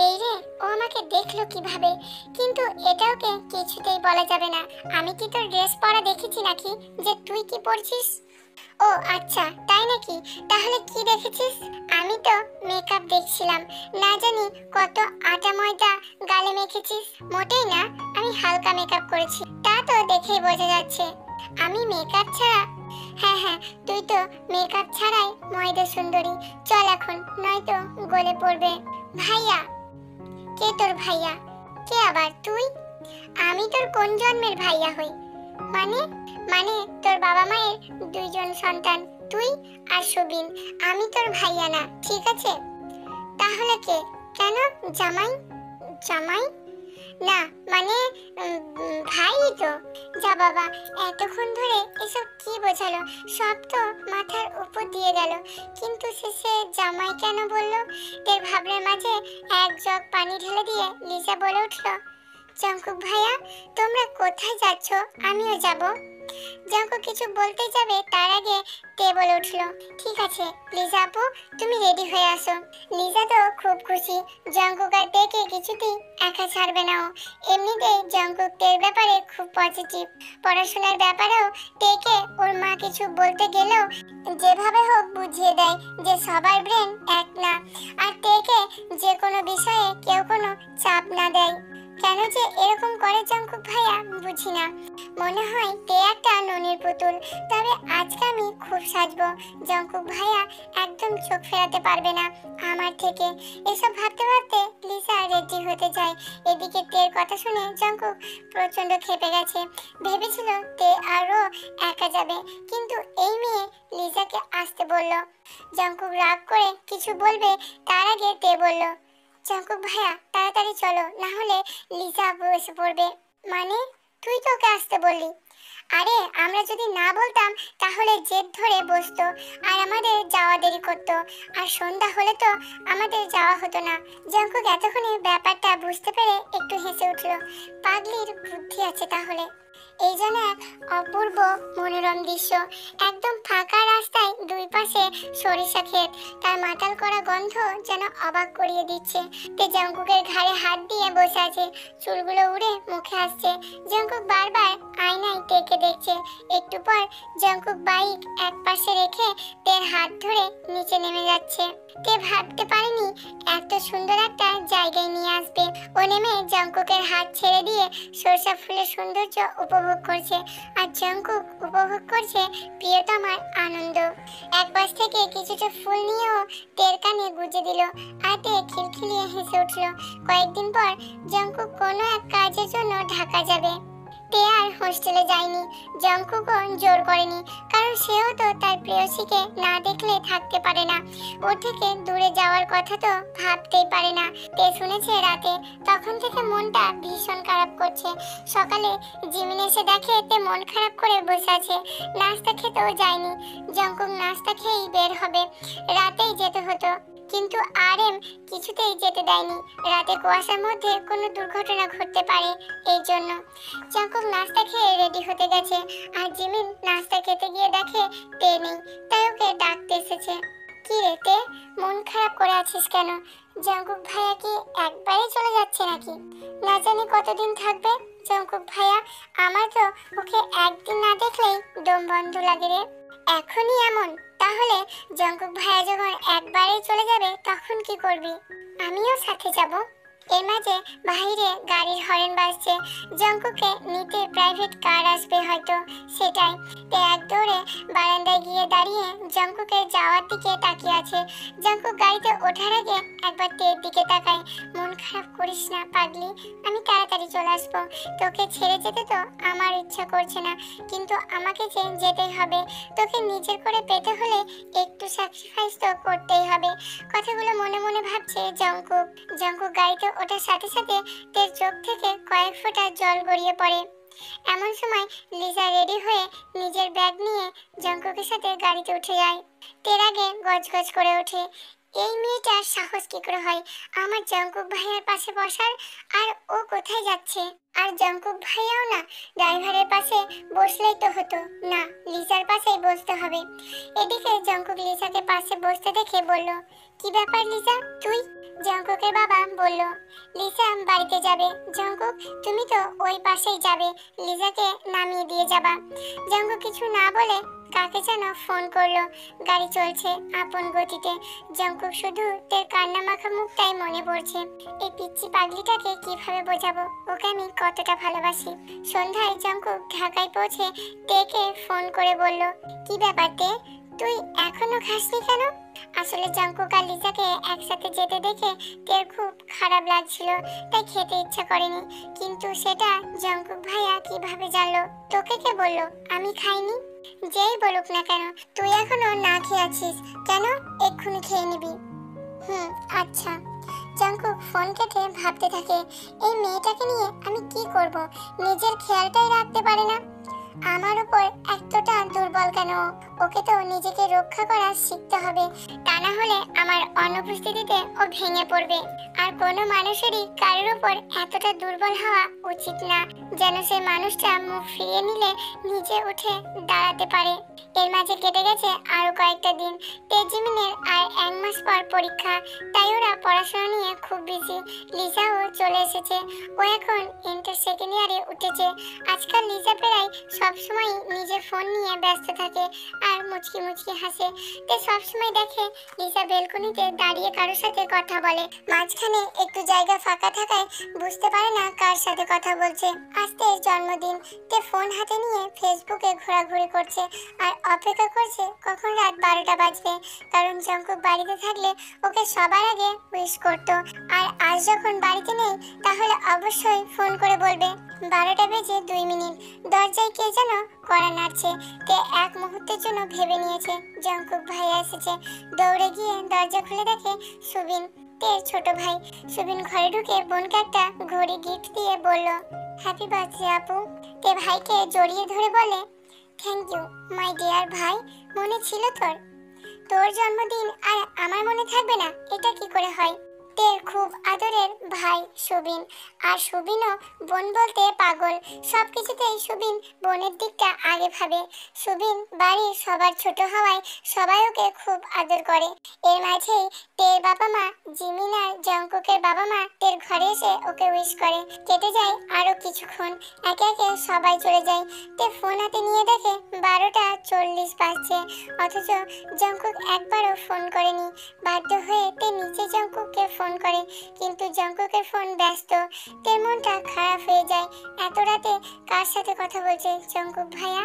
এই রে, ও আমাকে দেখলো কিভাবে? কিন্তু এটা ওকে কিছুতেই বলা যাবে না। আমি কি তোর ড্রেস পরা দেখেছি নাকি যে তুই কি পরছিস? ও আচ্ছা, তাই নাকি? তাহলে কি দেখেছিস? আমি তো মেকআপ দেখছিলাম, না জানি কত আটা ময়দা গালে মেখেছিস। মোটেই না, আমি হালকা মেকআপ করেছি, তা তো দেখেই বোঝা যাচ্ছে। আমি মেকআপ ছাড়া? হ্যাঁ হ্যাঁ, তুই তো মেকআপ ছাড়াই ময়দা সুন্দরী। চল এখন, নয়তো গলে পড়বে। ভাইয়া? কে তোর ভাইয়া? কে আবার তুই? আমি তোর কোন জন্মের ভাইয়া হই? মানে মানে তোর বাবা মায়ের দুইজন সন্তান, তুই আর সুবিন। আমি তোর ভাইয়া না, ঠিক আছে? তাহলে কে? কেন জামাই? জামাই না মানে ভাই তো। যা বাবা, এতক্ষণ ধরে এসব কি বোঝালো, সব তো মাথার উপর দিয়ে গেল, কিন্তু শেষে জামাই কেন বললো? এর ভাবনার মাঝে এক জগ পানি ঢেলে দিয়ে লিজা বলে উঠলো, জঙ্কুক ভাইয়া তোমরা কোথায় যাচ্ছ? আমিও যাব। জঙ্কুক কিছু বলতে যাবে তার আগে তে বলে উঠলো, ঠিক আছে লিজা আপু, তুমি রেডি হয়ে আসো। লিজা তো খুব খুশি, জঙ্কুক আর তেকে কিছুতেই একা ছাড়বে না ও। এমনিতেই জঙ্কুক তের ব্যাপারে খুব পজিটিভ, পড়াশোনার ব্যাপারেও তেকে ওর মা কিছু বলতে গেলেও যেভাবে হোক বুঝিয়ে দেয় যে সবার ব্রেন এক না, আর তেকে যে কোনো বিষয়ে কেউ কোনো চাপ না দেয়। কেন যে এরকম করে জঙ্কুক ভাইয়া বুঝি না। মনে হয় তে একটা ননির পুতুল। তবে আজকে আমি খুব সাজবো, জঙ্কুক ভাইয়া একদম চোখ ফেরাতে পারবে না আমার থেকে। এসব ভাবতে ভাবতে লিজা রেডি হতে যায়। এদিকে তের কথা শুনে জঙ্কুক প্রচন্ড ক্ষেপে গেছে। ভেবেছিল তে আরো একা যাবে, কিন্তু এই মেয়ে লিজাকে আসতে বলল। জঙ্কুক রাগ করে কিছু বলবে তার আগে তে বলল, জঙ্কুক ভাইয়া তাড়াতাড়ি চলো, না হলে লিজা আপু এসে পড়বে। মানে তুই তো ওকে আসতে বললি? আরে আমরা যদি না বলতাম তাহলে জেদ ধরে বসতো আর আমাদের যাওয়া দেরি করতো, আর সন্ধ্যা হলে তো আমাদের যাওয়া হতো না। জঙ্কুক এতক্ষণে ব্যাপারটা বুঝতে পেরে একটু হেসে উঠলো। পাগলির বুদ্ধি আছে তাহলে। এই যেন এক অপূর্ব মনোরম দৃশ্য। একদম ফাঁকা রাস্তায় দুই পাশে সরিষা ক্ষেত, তার মাতাল করা গন্ধ যেন অবাক করিয়ে দিচ্ছে। তে জঙ্কুকের ঘাড়ে হাত দিয়ে বসে আছে, চুলগুলো উড়ে মুখে আসছে। জঙ্কুক বারবার আয়নায় তেকে দেখছে। একটু পর জঙ্কুক বাইক এক পাশে রেখে তের হাত ধরে নিচে নেমে যাচ্ছে। তে ভাবতে পারেনি এত সুন্দর একটা জায়গায় নিয়ে আসবে। ও নেমে জঙ্কুকের হাত ছেড়ে দিয়ে সরষা ফুলের সৌন্দর্য উপভোগ করছে, আর জঙ্কুক উপভোগ করছে প্রিয়তমার আনন্দ। এক পাশ থেকে কিছুটা ফুল নিয়েও তের কানে গুজে দিল, আর তে খিলখিলিয়ে হেসে উঠল। কয়েকদিন পর জঙ্কুক কোনো এক কাজের জন্য ঢাকা যাবে। তে আর হোস্টেলে যায়নি, জঙ্কুকও জোর করেনি, কারণ সেও তো তার প্রেয়সীকে না দেখলে থাকতে পারে না। ওর থেকে দূরে যাওয়ার কথা তো ভাবতেই পারে না। তে শুনেছে রাতে, তখন থেকে মনটা ভীষণ খারাপ করছে। সকালে জিমিন এসে দেখে তে মন খারাপ করে বসে আছে, নাস্তা খেতেও যায়নি। জঙ্কুক নাস্তা খেয়েই বের হবে, রাতেই যেতে হতো, কিন্তু আরএম কিছুতেই যেতে দেয়নি। রাতে কুয়াশার মধ্যে কোনো দুর্ঘটনা ঘটতে পারে, এই জন্য। জঙ্কুক নাস্তা খেয়ে রেডি হতে গেছে, আর জিমিন নাস্তা খেতে গিয়ে দেখে তে নেই, তাই ওকে ডাকতে এসেছে। কি রে তে, মন খারাপ করে আছিস কেন? জঙ্কুক ভাইয়া কি একবারে চলে যাচ্ছে নাকি? না জানি কতদিন থাকবে। জঙ্কুক ভাইয়া, আমার তো ওকে একদিন না দেখলেই দম বন্ধ লাগে রে। এখনই এমন? তাহলে জঙ্কুক ভাইয়া যখন একবারেই চলে যাবে তখন কি করবি? আমিও সাথে যাব। এর মাঝে বাইরে গাড়ির হর্ন বাজছে, জঙ্কুককে নিতে প্রাইভেট কার আসবে হয়তো, সেটাই। তে এক দৌড়ে বারান্দায় গিয়ে দাঁড়িয়ে জঙ্কুকের যাওয়ার দিকে তাকিয়ে আছে। জঙ্কুক গাড়িতে ওঠার আগে একবার তের দিকে তাকায়। মন খারাপ করিস না পাগলি, আমি তাড়াতাড়ি চলে আসবো। তোকে ছেড়ে যেতে তো আমার ইচ্ছা করছে না, কিন্তু আমাকে যে যেতেই হবে। তোকে নিজের করে পেতে হলে একটু স্যাক্রিফাইস তো করতেই হবে। কথাগুলো মনে মনে ভাবছে জঙ্কুক। জঙ্কুক গাড়িতে ওঠার সাথে সাথে তের চোখ থেকে কয়েক ফোঁটা জল গড়িয়ে পড়ে। এমন সময় লিজা রেডি হয়ে নিজের ব্যাগ নিয়ে জঙ্কুকের সাথে গাড়িতে উঠে যায়। তের আগে গজগজ করে ওঠে, এই মেয়েটার সাহস কি করে হয় আমার জঙ্কুক ভাইয়ার পাশে বসার? আর ও কোথায় যাচ্ছে? আর জঙ্কুক ভাইয়াও না, ড্রাইভারের পাশে বসলেই তো হতো, না লিজার পাশেই বসতে হবে। এদিকে জঙ্কুক লিজাকে পাশে বসতে দেখে বলল, কি ব্যাপার লিজা তুই? জঙ্কুকের বাবা বলল, লিজা বাড়িতে যাবে। জঙ্কুক, তুমি তো ওই পাশেই যাবে, লিজাকে নামিয়ে দিয়ে যাবা। জঙ্কুক কিছু না বলে কাকে যেন ফোন করলো। গাড়ি চলছে আপন গতিতে। জঙ্কুক শুধু তের কান্না মাখা মুখটাই মনে পড়ছে। এই পিচ্চি পাগলিটাকে কিভাবে বোঝাবো ওকে আমি কতটা ভালোবাসি। সন্ধ্যায় জঙ্কুক ঢাকায় পৌঁছে তেকে ফোন করে বলল, কি ব্যাপার তে, তুই এখনো খাসনি কেন? আসলে জঙ্কুক আর লিজাকে একসাথে যেতে দেখে তের খুব খারাপ লাগছিল, তাই খেতে ইচ্ছা করেনি। কিন্তু সেটা জঙ্কুক ভাইয়া কিভাবে জানলো? তোকে কে বললো আমি খাইনি? যেই বলুক না কেন, তুই এখনো না খেয়ে আছিস কেন? এক্ষুনি খেয়ে নিবি। আচ্ছা। জঙ্কুক ফোন কেটে ভাবতে থাকে, এই মেয়েটাকে নিয়ে আমি কি করব? নিজের খেয়ালটাই রাখতে পারে না। আমার উপর এতটা দুর্বল কেন? ওকে তো নিজেকে রক্ষা করা শিখতে হবে, তা না হলে আমার অনুপস্থিতিতে ও ভেঙে পড়বে। আর কোনো মানুষেরই কারোর উপর এতটা দুর্বল হওয়া উচিত না, যেন সেই মানুষটা মুখ ফিরিয়ে নিলে নিজে উঠে দাঁড়াতে পারে। এর মাঝে কেটে গেছে আরো কয়েকটা দিন। তেজিমিনের আর 1 মাস পর পরীক্ষা, তাই ওরা পড়াশোনা নিয়ে খুব বিজি। লিজাও চলে এসেছে, ও এখন ইন্টার সেকেন্ড ইয়ারে উঠেছে। আজকাল লিজা প্রায় সবসময় নিজের ফোন নিয়ে ব্যস্ত থাকে আর মুচকি মুচকি হাসে। তে সবসময় দেখে লিজা বেলকনিতে দাঁড়িয়ে কারোর সাথে কথা বলে। মাঝখানে একটু জায়গা ফাঁকা থাকায় বুঝতে পারে না কার সাথে কথা বলছে। আজ তের জন্মদিন। তে ফোন হাতে নিয়ে ফেসবুকে ঘোরাঘুরি করছে আর অপেক্ষা করছে কখন রাত 12টা বাজবে, কারণ জঙ্কুক বাড়িতে থাকলে ওকে সবার আগে উইশ করতো। আর আজ যখন বাড়িতে নেই তাহলে অবশ্যই ফোন করে বলবে 12টা বেজে 2 মিনিট। দরজায় কে যেন কড়া নাড়ছে। তে এক মুহূর্তের জন্য ভেবে নিয়েছে জঙ্কুক ভাইয়া এসেছে। দৌড়ে গিয়ে দরজা খুলে দেখে সুবিন, তের ছোট ভাই। সুবিন ঘরে ঢুকে বোনকে একটা ঘড়ি গিফট দিয়ে বলল, হ্যাপি বার্থডে আপু। তে ভাইকে জড়িয়ে ধরে বলে, থ্যাংক ইউ মাই ডিয়ার ভাই, মনে ছিল তোর? তোর জন্মদিন আর আমার মনে থাকবে না, এটা কি করে হয়? তের খুব আদরের ভাই সুবিন। আর সুবিনও বোন বলতে পাগল। সবকিছুতেই সুবিন বোনের দিকটা আগে ভাবে। সুবিন বাড়ির সবার ছোট হওয়ায় সবাই ওকে খুব আদর করে। এর মাঝেই তের বাবা মা জিমিন আর জঙ্কুকের বাবা মা তের ঘরে এসে ওকে উইশ করে। কেটে যায় আরো কিছুক্ষণ, একে একে সবাই চলে যায়। তে ফোন হাতে নিয়ে দেখে 12:40 বাজছে, অথচ জঙ্কুক একবারও ফোন করেনি। বাধ্য হয়ে তে নিচে জঙ্কুককে ফোন করে, কিন্তু জঙ্কুকের ফোন ব্যস্ত। তের মনটা খারাপ হয়ে যায়। এত রাতে কার সাথে কথা বলছে জঙ্কুক ভাইয়া?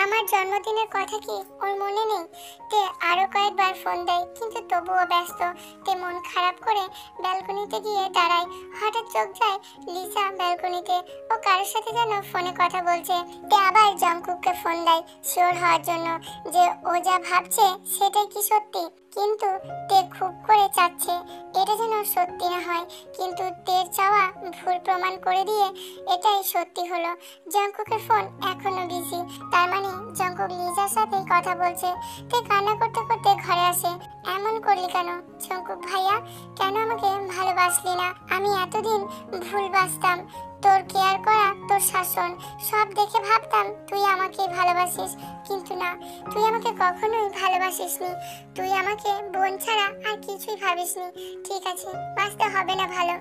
আমার জন্মদিনের কথা কি ওর মনে নেই? তে আরো কয়েকবার ফোন দেয়, কিন্তু তবুও ব্যস্ত। তে মন খারাপ করে ব্যালকনিতে গিয়ে দাঁড়ায়। হঠাৎ চোখ যায় লিসা ব্যালকনিতে। ও কারোর সাথে যেন ফোনে কথা বলছে। তে আবার জঙ্কুককে ফোন দেয় শিওর হওয়ার জন্য যে ও যা ভাবছে সেটাই কি সত্যি। কিন্তু তে খুব করে চাচ্ছে এটা যেন সত্যি না হয়, কিন্তু তের চাওয়া ভুল প্রমাণ করে দিয়ে এটাই সত্যি হলো। জঙ্কুকের ফোন এখনো বিজি, তার মানে জঙ্কুক লিজার সাথে কথা বলছে। তে কান্না করতে করতে ঘরে আসে। এমন করলি কেন জঙ্কুক ভাইয়া? কেন আমাকে ভালোবাসলি না? আমি এতদিন ভুল বাসতাম। তোর কেয়ার করা, তোর শাসন সব দেখে ভাবতাম তুই আমাকে ভালোবাসিস, কিন্তু না, তুই আমাকে কখনোই ভালোবাসিসনি। তুই আমাকে বোন ছাড়া আর কিছুই ভাবিসনি। ঠিক আছে, বাঁচতে হবে না ভালো,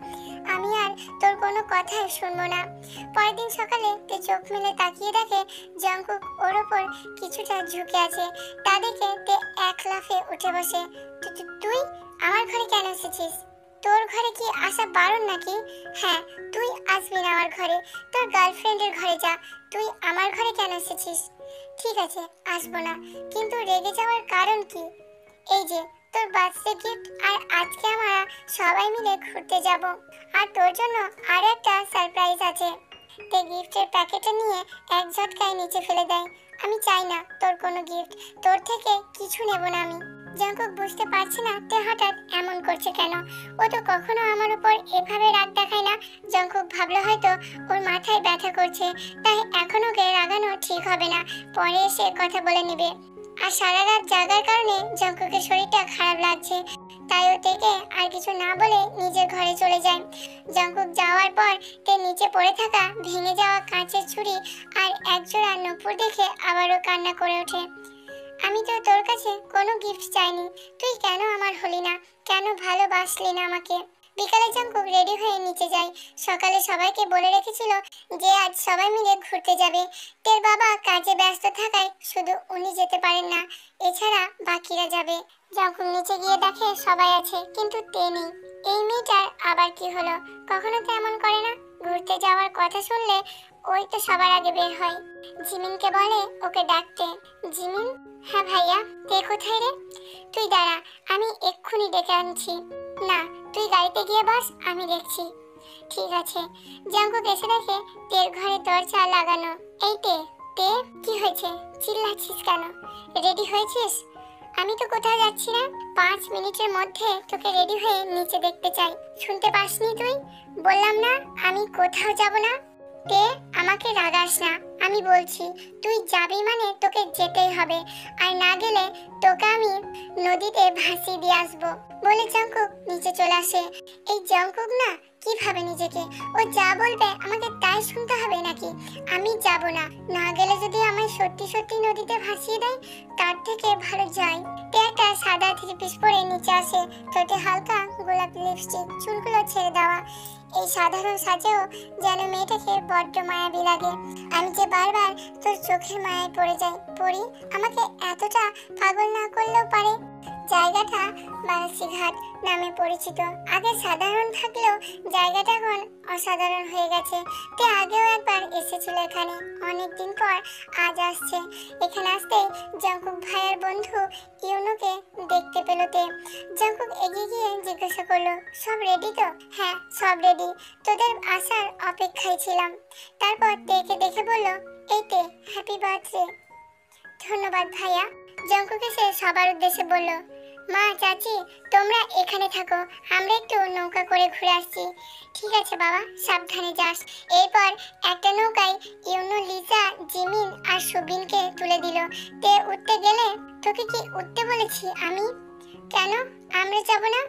আমি আর তোর কোনো কথাই শুনবো না। পরের দিন সকালে তে চোখ মেলে তাকিয়ে দেখে জঙ্কুক ওর ওপর কিছুটা ঝুঁকে আছে। তা দেখে তে এক লাফে উঠে বসে। তুই আমার ঘরে কেন এসেছিস? তোর ঘরে কি আসা বারণ নাকি? হ্যাঁ, তুই আসবি না আমার ঘরে, তোর গার্লফ্রেন্ডের ঘরে যা। তুই আমার ঘরে কেন এসেছিস? ঠিক আছে, আসবো না, কিন্তু রেগে যাওয়ার কারণ কি? এই যে তোর বার্থডে গিফট, আর আজকে আমরা সবাই মিলে ঘুরতে যাব, আর তোর জন্য আরো একটা সারপ্রাইজ আছে। তে গিফটের প্যাকেটটা নিয়ে এক ঝটকায় নিচে ফেলে দেয়। আমি চাই না তোর কোনো গিফট, তোর থেকে কিছু নেব না আমি। জঙ্কুক বুঝতে পারছে না তে হঠাৎ এমন করছে কেন। ও তো কখনো আমার উপর এভাবে রাগ দেখায় না। জঙ্কুক ভাবলো হয়তো ওর মাথায় ব্যথা করছে, তাই এখন ওকে রাগানো ঠিক হবে না, পরে এসে কথা বলে নেবে। আর সারা রাত জাগার কারণে জঙ্কুকের শরীরটা খারাপ লাগছে, তাই ও থেকে আর কিছু না বলে নিজের ঘরে চলে যায়। জঙ্কুক যাওয়ার পর তে নিচে পড়ে থাকা ভেঙে যাওয়া কাঁচের ছুরি আর একজোড়া নূপুর দেখে আবারও কান্না করে ওঠে। আমি তো তোর কাছে কোনো গিফট চাইনি, তুই কেন আমার হলি না? কেন ভালোবাসলি না আমাকে? বিকালে জঙ্কুক রেডি হয়ে নিচে যায়। সকালে সবাইকে বলে রেখেছিল যে আজ সবাই মিলে ঘুরতে যাবে। তের বাবা কাজে ব্যস্ত থাকায় শুধু উনি যেতে পারেন না, এছাড়া বাকিরা যাবে। জঙ্কুক নিচে গিয়ে দেখে সবাই আছে, কিন্তু তে নেই। এই মেয়েটার আবার কি হলো? কখনো তো এমন করে না। ঘুরতে যাওয়ার কথা শুনলে ওই তো সবার আগে বের হয়। জিমিনকে বলে ওকে ডাকতে। জিমিন, হ্যাঁ ভাইয়া। তে কোথায় রে? তুই দাঁড়া, আমি এক্ষুনি ডেকে আনছি। না, তুই গাড়িতে গিয়ে বস, আমি দেখছি। ঠিক আছে। জঙ্কুক এসে দেখে তের ঘরে দরজা লাগানো। এই তে, তে কি হয়েছে? চিল্লাচ্ছিস কেন? রেডি হয়েছিস? আমি তো কোথাও যাচ্ছি না, 5 মিনিটের মধ্যে তোকে রেডি হয়ে নিচে দেখতে চাই। শুনতে পাসনি তুই? বললাম না আমি কোথাও যাব না। তে আমাকে রাগাস না, আমি বলছি তুই যাবি মানে তোকে যেতেই হবে, আর না গেলে তোকে আমি নদীতে ভাসিয়ে দিয়ে আসবো। বলে জঙ্কুক নিচে চলে আসে। এই জঙ্কুক না কি ভাবে নিজেকে? ও যা বলবে আমাকে তাই শুনতে হবে নাকি? আমি যাব না, না গেলে যদি আমায় সত্যি সত্যি নদীতে ভাসিয়ে দেয় তার থেকে ভালো যাই। তে একটা সাদা থ্রি পিস পরে নিচে আসে, ঠোঁটে হালকা গোলাপি লিপস্টিক, চুলগুলো ছেড়ে দেওয়া। এই সাধারণ সাজেও যেন মেয়েটাকে বড্ড মায়াবী লাগে। আমি যে বারবার তোর চোখের মায়ায় পড়ে যাই। পড়ি, আমাকে এতটা পাগল না করলেও পারে। জায়গাটা বারাসিঘাট নামে পরিচিত। আগে সাধারণ থাকলেও জায়গাটা এখন অসাধারণ হয়ে গেছে। তে আগেও একবার এসেছিল এখানে, অনেকদিন পর আজ আসছে। এখানে আসতেই জঙ্কুক ভাইয়ের বন্ধু ইউনুকে দেখতে পেল তে। জঙ্কুক এগিয়ে গিয়ে জিজ্ঞাসা করলো, সব রেডি তো? হ্যাঁ, সব রেডি, তোদের আসার অপেক্ষায় ছিলাম। তারপর তেকে দেখে বলল, এই তে, হ্যাপি বার্থডে। ধন্যবাদ ভাইয়া। জঙ্কুক এসে সবার উদ্দেশ্যে বলল, মা, চাচি, তোমরা এখানে থাকো, আমরা একটু নৌকা করে ঘুরে আসছি। ঠিক আছে বাবা, সাবধানে যাস। এরপর একটা নৌকায় ইউনু, লিজা, জিমিন আর সুবিনকে তুলে দিল। তে উঠতে গেলে, তোকে কি উঠতে বলেছি আমি? কেন আমরা যাব না?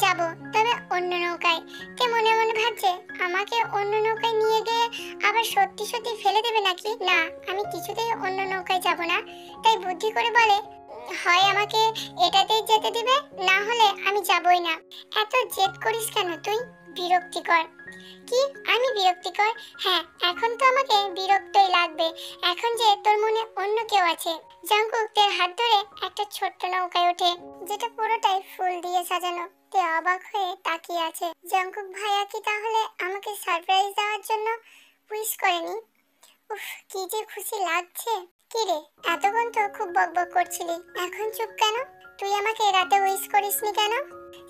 যাব, তবে অন্য নৌকায়। তে মনে মনে ভাবছে আমাকে অন্য নৌকায় নিয়ে গিয়ে আবার সত্যি সত্যি ফেলে দেবে নাকি। না, আমি কিছুতেই অন্য নৌকায় যাব না। তাই বুদ্ধি করে বলে, হয় আমাকে এটাতেই যেতে দিবে, না হলে আমি যাবই না। এত জেদ করিস কেন তুই? বিরক্তিকর। কি আমি বিরক্তিকর? হ্যাঁ, এখন তো আমাকে বিরক্তই লাগবে, এখন যে তোর মনে অন্য কেউ আছে। জাঙ্কুক তের হাত ধরে একটা ছোট্ট নৌকায় ওঠে, যেটা পুরোটাই ফুল দিয়ে সাজানো। তে অবাক হয়ে তাকিয়ে আছে। জাঙ্কুক ভাইয়া কি তাহলে আমাকে সারপ্রাইজ দেওয়ার জন্য উইশ করেনি? উফ, কি যে খুশি লাগছে। কি রে, এতক্ষণ তো খুব বকবক করছিলি, এখন চুপ কেন? তুই আমাকে রাতে উইশ করিসনি কেন?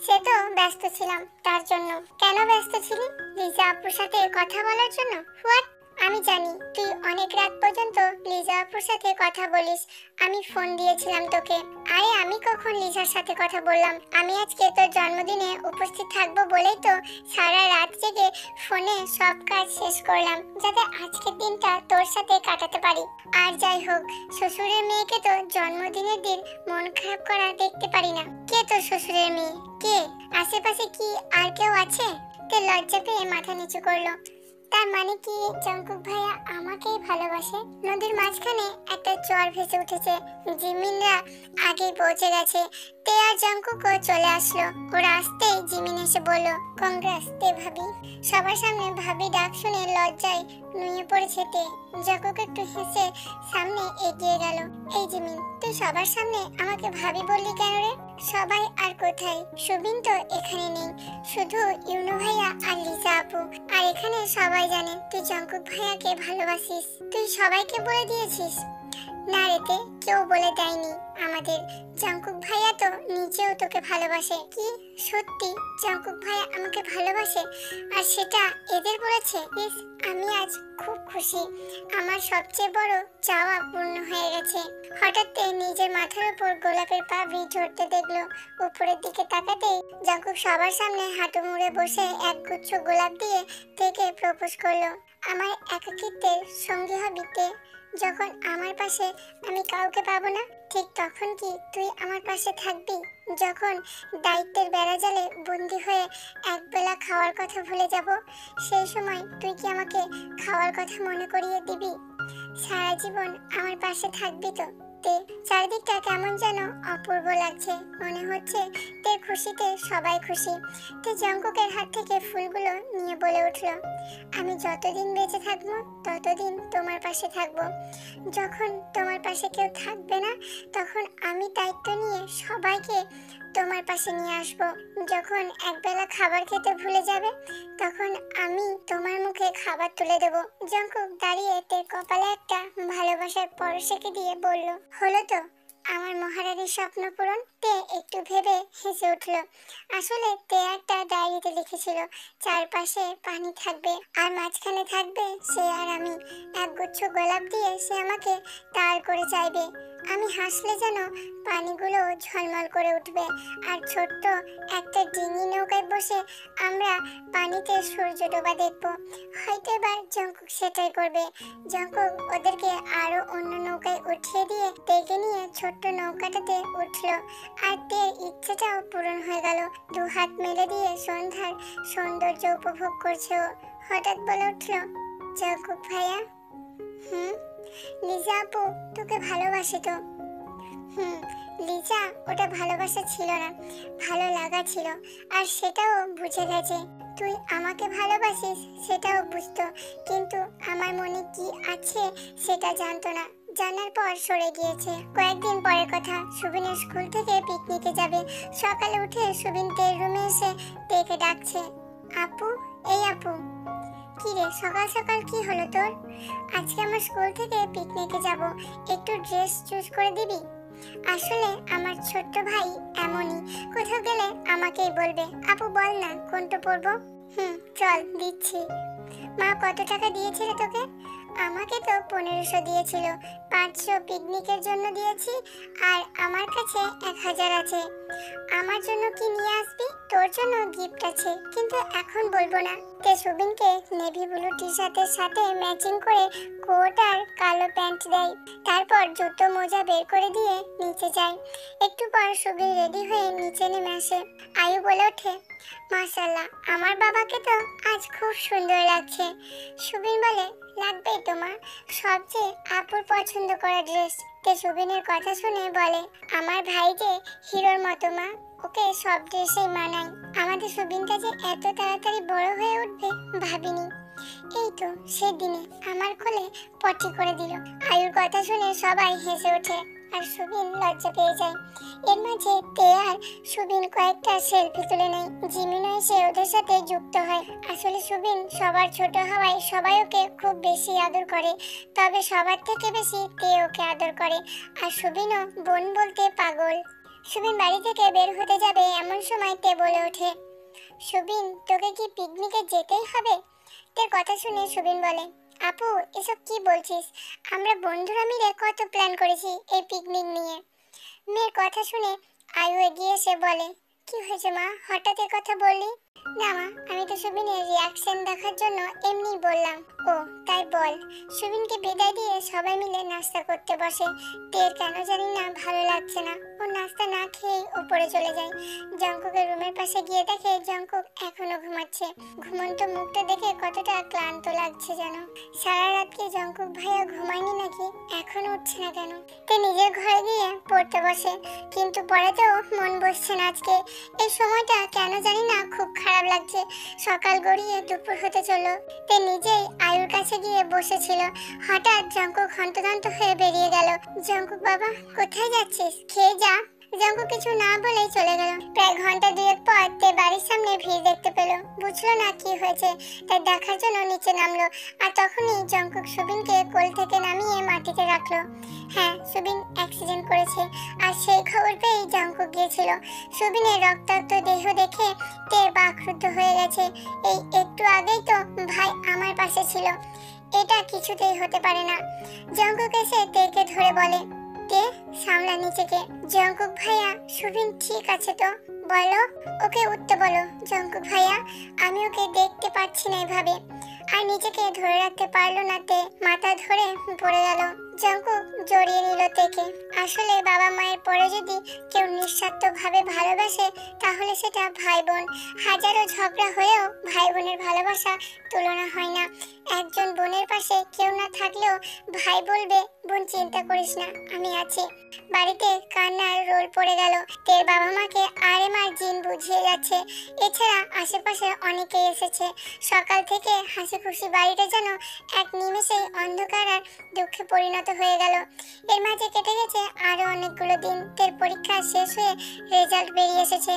সে তো ব্যস্ত ছিলাম, তার জন্য। কেন ব্যস্ত ছিলি? লিজা আপুর সাথে কথা বলার জন্য? হোয়াট? আমি জানি তুই অনেক রাত পর্যন্ত লিজা আপুর সাথে কথা বলিস। আমি ফোন দিয়েছিলাম তোকে। আরে আমি কখন লিজার সাথে কথা বললাম? আমি আজকে তোর জন্মদিনে উপস্থিত থাকবো বলেই তো সারা রাত জেগে ফোনে সব কাজ শেষ করলাম, যাতে আজকের দিনটা তোর সাথে কাটাতে পারি। আর যাই হোক, শ্বশুরের মেয়েকে তো জন্মদিনের দিন মন খারাপ করা দেখতে পারি না। কে তোর শ্বশুরের মেয়ে? কে? আশেপাশে কি আর কেউ আছে? তে লজ্জা পেয়ে মাথা নিচু করলো। তার মানে কি জাঙ্কুক ভাইয়া আমাকেই ভালোবাসে? নদীর মাঝখানে একটা জোয়ার ভেসে উঠেছে। জিমিনরা আগেই পৌঁছে গেছে। তে আর জাঙ্কুকও চলে আসলো। ওরা আসতেই জিমিন এসে বলল, কংগ্রেস তে ভাবি। সবার সামনে ভাবি ডাক শুনে লজ্জায় নুয়ে পড়েছে তে। জাঙ্কুক একটু হেসে সামনে এগিয়ে গেল। এই জিমিন, তুই সবার সামনে আমাকে ভাবি বললি কেন রে? সবাই আর কোথায়, সুবিন তো এখানে নেই, শুধু ইউনো ভাইয়া আর লিজা আপু। আর এখানে সবাই জানে তুই জাঙ্কুক ভাইয়াকে ভালোবাসিস। তুই সবাইকে বলে দিয়েছিস? না রেতে, কেউ বলে দেয়নি আমাদের। জাঙ্কুক ভাইয়া তো নিজেও তোকে ভালোবাসে। কি সত্যি জাঙ্কুক ভাইয়া আমাকে ভালোবাসে? আর সেটা এদের বলেছে? ইস, আমি আজ খুব খুশি। আমার সবচেয়ে বড় চাওয়া পূর্ণ হয়ে গেছে। হঠাৎ নিজের মাথার উপর গোলাপের পাপড়ি ঝরতে দেখলো। উপরের দিকে তাকাতেই জাঙ্কুক সবার সামনে হাঁটু মুড়ে বসে একগুচ্ছ গোলাপ দিয়ে থেকে প্রপোজ করলো। আমার একাকিত্বের সঙ্গী হবি তে। যখন আমার পাশে আমি কাউকে পাবো না, ঠিক তখন কি তুই আমার পাশে থাকবি? যখন দায়িত্বের বেড়াজালে বন্দি হয়ে একবেলা খাওয়ার কথা ভুলে যাব, সেই সময় তুই কি আমাকে খাওয়ার কথা মনে করিয়ে দিবি? সারা জীবন আমার পাশে থাকবি তো? তে চারিদিকটা কেমন যেন অপূর্ব লাগছে। মনে হচ্ছে তে খুশিতে সবাই খুশি। তে জাঙ্কুকের হাত থেকে ফুলগুলো নিয়ে বলে উঠলো, আমি যতদিন বেঁচে থাকবো ততদিন তোমার পাশে থাকবো। যখন তোমার পাশে কেউ থাকবে না, তখন আমি দায়িত্ব নিয়ে সবাইকে তোমার পাশে নিয়ে আসবো। যখন একবেলা খাবার খেতে ভুলে যাবে, তখন আমি তোমার মুখে খাবার তুলে দেবো। জাঙ্কুক দাঁড়িয়ে তে কপালে একটা ভালোবাসার পরশ এঁকে দিয়ে বলল, হলো তো আমার মহারানীর স্বপ্ন পূরণ? তে একটু ভেবে হেসে উঠল। আসলে তে একটা ডায়েরিতে লিখেছিল, চারপাশে পানি থাকবে আর মাঝখানে থাকবে সে আর আমি। একগুচ্ছ গোলাপ দিয়ে সে আমাকে তার করে চাইবে। আমি হাসলে যেন পানিগুলো ঝলমল করে উঠবে। আর ছোট্ট একটা ডিঙি নৌকায় বসে আমরা পানিতে সূর্য ডোবা দেখবো। হয়তো এবার জাঙ্কুক সেটাই করবে। জাঙ্কুক ওদেরকে আরো অন্য নৌকায় উঠিয়ে দিয়ে তেকে নিয়ে ছোট্ট নৌকাটাতে উঠলো। আর তের ইচ্ছেটাও পূরণ হয়ে গেল। দু হাত মেলে দিয়ে সন্ধ্যার সৌন্দর্য উপভোগ করছে ও। হঠাৎ বলে উঠলো, জাঙ্কুক ভাইয়া। লিজা আপু তোকে ভালোবাসে তো? লিজা, ওটা ভালোবাসা ছিল না, ভালো লাগা ছিল। আর সেটাও বুঝে গেছে। তুই আমাকে ভালোবাসিস সেটাও বুঝতো, কিন্তু আমার মনে কি আছে সেটা জানতো না। জানার পর সরে গিয়েছে। কয়েকদিন পরের কথা, সুবিনের স্কুল থেকে পিকনিকে যাবে। সকালে উঠে সুবিন তের রুমে এসে তেকে ডাকছে, আপু, এই আপু। কি রে, সকাল সকাল কি হলো তোর? আজকে আমার স্কুল থেকে পিকনিকে যাব, একটু ড্রেস চুজ করে দিবি? আসলে আমার ছোট্ট ভাই এমনই, কোথাও গেলে আমাকেই বলবে, আপু বল না কোনটা পরবো। চল দিচ্ছি। মা কত টাকা দিয়েছিল তোকে? আমাকে তো 1500 দিয়েছিল, 500 পিকনিকের জন্য দিয়েছি, আর আমার কাছে 1000 আছে। আমার জন্য কি নিয়ে আসবি? তোর জন্য গিফট আছে, কিন্তু এখন বলবো না। তে সুবিনকে নেভি ব্লু টি শার্টের সাথে ম্যাচিং করে কোট আর কালো প্যান্ট দেয়। তারপর জুতো মোজা বের করে দিয়ে নিচে যায়। একটু পর সুবিন রেডি হয়ে নিচে নেমে আসে। আয়ু বলে ওঠে, মাশাআল্লাহ, আমার বাবাকে তো আজ খুব সুন্দর লাগছে। সুবিন বলে, লাগবেই তোমার, সবচেয়ে আপুর পছন্দ করা ড্রেস। তে সুবিনের কথা শুনে বলে, আমার ভাই যে হিরোর মতো মা, ওকে সব ড্রেসেই মানায়। আমাদের সুবিনটা যে এত তাড়াতাড়ি বড় হয়ে উঠবে ভাবিনি। এই তো সেদিনে আমার কোলে পটি করে দিল। আয়ুর কথা শুনে সবাই হেসে ওঠে আর সুবিন লজ্জা পেয়ে যায়। এর মাঝে তে আর সুবিন কয়েকটা সেলফি তুলে নেয়। জিমিনও এসে ওদের সাথে যুক্ত হয়। আসলে সুবিন সবার ছোট হওয়ায় সবাই ওকে খুব বেশি আদর করে, তবে সবার থেকে বেশি তে ওকে আদর করে। আর সুবিনও বোন বলতে পাগল। সুবিন বাড়ি থেকে বের হতে যাবে এমন সময় তে বলে ওঠে, সুবিন, তোকে কি পিকনিকে যেতেই হবে? তে কথা শুনে সুবিন বলে, আপু এসব কি বলছিস? আমরা বন্ধুরা মিলে কত প্ল্যান করেছি এই পিকনিক নিয়ে। মেয়ের কথা শুনে আয়ু এগিয়ে এসে বলে, কি হয়েছে মা, হঠাৎ এ কথা বললি? না মা, আমি তো সুবিনের রিয়াকশন দেখার জন্য এমনি বললাম। ও তাই বল। সুবিনকে বিদায় দিয়ে সবাই মিলে নাস্তা করতে বসে। তের কেন জানি না ভালো লাগছে না। ও নাস্তা না খেয়ে উপরে চলে যায়। জঙ্কুকের রুমের পাশে গিয়ে দেখে জঙ্কুক এখনো ঘুমাচ্ছে। ঘুমন্ত মুখটা দেখে কতটা ক্লান্ত লাগছে যেন। সারা রাত কি জঙ্কুক ভাইয়া ঘুমায়নি নাকি? এখন উঠছে না কেন? তে নিজের ঘরে গিয়ে পড়তে বসে, কিন্তু পড়াতেও মন বসছে না আজকে। এই সময়টা কেন জানি না খুব খারাপ লাগছে। সকাল গড়িয়ে দুপুর হতে চলল। তে নিজেই আয়ুর কাছে গিয়ে বসেছিল। হঠাৎ জঙ্কুক হন্তদন্ত হয়ে বেরিয়ে গেল। জঙ্কুক বাবা, কোথায় যাচ্ছিস? খেয়ে যা। জঙ্কুক কিছু না বলেই চলে গেল। প্রায় ঘন্টা দুয়েক পর তে বাড়ির সামনে ভিড় দেখতে পেল। বুঝলো না কি হয়েছে, তাই দেখার জন্য নিচে নামলো। আর তখনই জঙ্কুক সুবিনকে কোল থেকে নামিয়ে মাটিতে রাখলো। হ্যাঁ, সুবিন অ্যাক্সিডেন্ট করেছে, আর সেই খবর পেয়েই জঙ্কুক গিয়েছিল। সুবিনের রক্তাক্ত দেহ দেখে তে বাকরুদ্ধ হয়ে গেছে। এই একটু আগেই তো ভাই আমার পাশে ছিল, এটা কিছুতেই হতে পারে না। জঙ্কুক এসে তেকে ধরে বলে, তে সামলা নিজেকে। জঙ্কুক ভাইয়া, সুবিন ঠিক আছে তো? বলো, ওকে উঠতে বলো। জঙ্কুক ভাইয়া, আমি ওকে দেখতে পাচ্ছি না এভাবে। আর নিজেকে ধরে রাখতে পারলো না তে, মাথা ধরে পড়ে গেল। জঙ্কুক জড়িয়ে নিল তেকে। আসলে বাবা মায়ের পরে যদি কেউ নিঃস্বার্থভাবে ভালোবাসে তাহলে সেটা ভাই বোন। হাজারো ঝগড়া হয়েও ভাই বোনের ভালোবাসা তুলনা হয় না। একজন বোনের পাশে কেউ না থাকলেও ভাই বলবে, বোন চিন্তা করিস না, আমি আছি। বাড়িতে কান্নার রোল পড়ে গেল। তের বাবা মাকে আরেমার জিন বুঝিয়ে যাচ্ছে। এছাড়া আশেপাশে অনেকেই এসেছে। সকাল থেকে হাসি খুশি বাড়িটা যেন এক নিমেষেই অন্ধকার আর দুঃখে পরিণত হয়ে গেল। এর মাঝে কেটে গেছে আরো অনেকগুলো দিন। তের পরীক্ষা শেষ হয়ে রেজাল্ট বেরিয়ে এসেছে।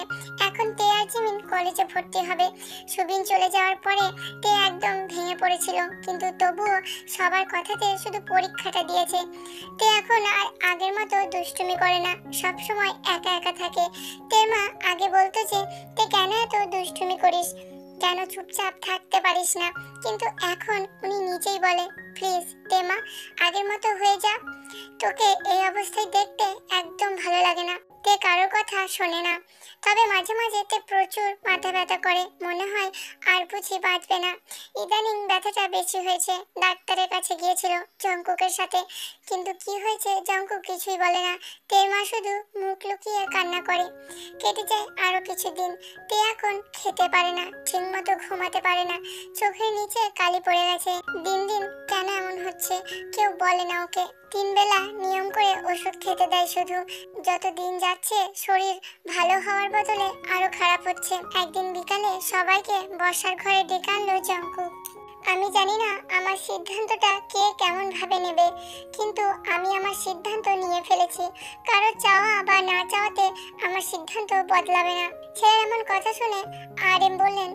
এখন তে আর জিমিন কলেজে ভর্তি হবে। সুবিন চলে যাওয়ার পরে তে একদম ভেঙে পড়েছিল, কিন্তু তবুও সবার কথাতে শুধু পরীক্ষাটা দিয়েছে। তে এখন আর আগের মতো দুষ্টুমি করে না, সব সময় একা একা থাকে। তের মা আগে বলতো যে, তে কেন এত দুষ্টুমি করিস, কেন চুপচাপ থাকতে পারিস না, কিন্তু এখন উনি নিজেই বলে, প্লিজ তেমা, আগের মতো হয়ে যা। তোকে এই অবস্থায় দেখতে একদম ভালো লাগে না। তে কারোর কথা শোনে না, তবে মাঝে মাঝে তে প্রচুর মাথা ব্যথা করে, মনে হয় আর বুঝি বাঁচবে না। ইদানিং ব্যথাটা বেশি হয়েছে। ডাক্তারের কাছে গিয়েছিল জঙ্কুকের সাথে, কিন্তু কি হয়েছে জঙ্কুক কিছুই বলে না। তের মা শুধু মুখ লুকিয়ে কান্না করে। কেটে যায় আরো কিছুদিন। তে এখন খেতে পারে না, ঠিক মতো ঘুমাতে পারে না, চোখের নিচে কালি পড়ে গেছে। দিন দিন কেন এমন হচ্ছে কেউ বলে না ওকে। 3 বেলা নিয়ম করে ওষুধ খেতে দেয় শুধু। যত দিন যাচ্ছে শরীর ভালো হওয়ার বদলে আরো খারাপ হচ্ছে। একদিন বিকালে সবাইকে বসার ঘরে ডেকে আনলো জঙ্কুক। আমি জানি না আমার সিদ্ধান্তটা কে কেমন ভাবে নেবে, কিন্তু আমি আমার সিদ্ধান্ত নিয়ে ফেলেছি। কারো চাওয়া বা না চাওয়াতে আমার সিদ্ধান্ত বদলাবে না। ছেলের এমন কথা শুনে আরএম বললেন,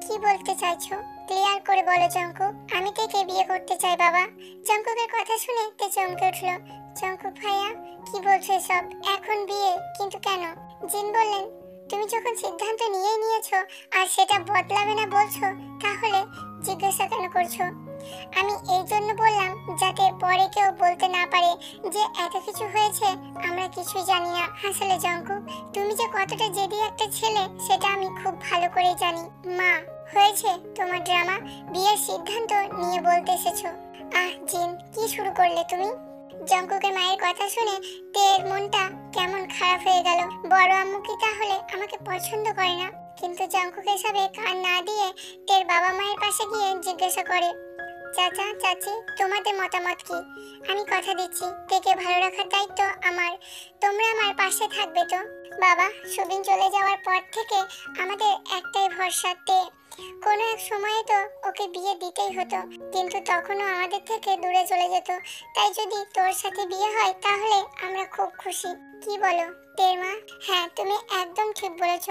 কি বলতে চাইছো, ক্লিয়ার করে বলো জঙ্কুক। আমি তেকে বিয়ে করতে চাই বাবা। জঙ্কুকের কথা শুনে তে চমকে উঠল। জঙ্কুক ভাইয়া, কি বলছো এসব? এখন বিয়ে? কিন্তু কেন? জিন বললেন, তুমি যখন সিদ্ধান্ত নিয়েই নিয়েছো আর সেটা বদলাবে না বলছো, তাহলে জিজ্ঞাসা কেন করছো? আমি এই জন্য বললাম যাতে পরে কেউ বলতে না পারে যে এত কিছু হয়েছে আমরা কিছুই জানি না। আসলে জঙ্কুক, তুমি যে কতটা জেদি একটা ছেলে সেটা আমি খুব ভালো করে জানি। মা, হয়েছে তোমার ড্রামা, বিয়ের সিদ্ধান্ত নিয়ে বলতে এসেছো। জিন, কি শুরু করলে তুমি? জঙ্কুকের মায়ের কথা শুনে তের মনটা কেমন খারাপ হয়ে গেল। বড় আম্মু কি তাহলে আমাকে পছন্দ করে না? কিন্তু জঙ্কুক এসবে কান না দিয়ে তের বাবা মায়ের পাশে গিয়ে জিজ্ঞাসা করে, চাচা চাচি, তোমাদের মতামত কি? আমি কথা দিচ্ছি তেকে ভালো রাখার দায়িত্ব আমার। তোমরা আমার পাশে থাকবে তো? বাবা, সুবিন চলে যাওয়ার পর থেকে আমাদের একটাই ভরসা তে। কোনো এক সময়ে তো ওকে বিয়ে দিতেই হতো, কিন্তু তখনও আমাদের থেকে দূরে চলে যেত। তাই যদি তোর সাথে বিয়ে হয় তাহলে আমরা খুব খুশি। কি বলো তের মা? হ্যাঁ, তুমি একদম ঠিক বলেছ।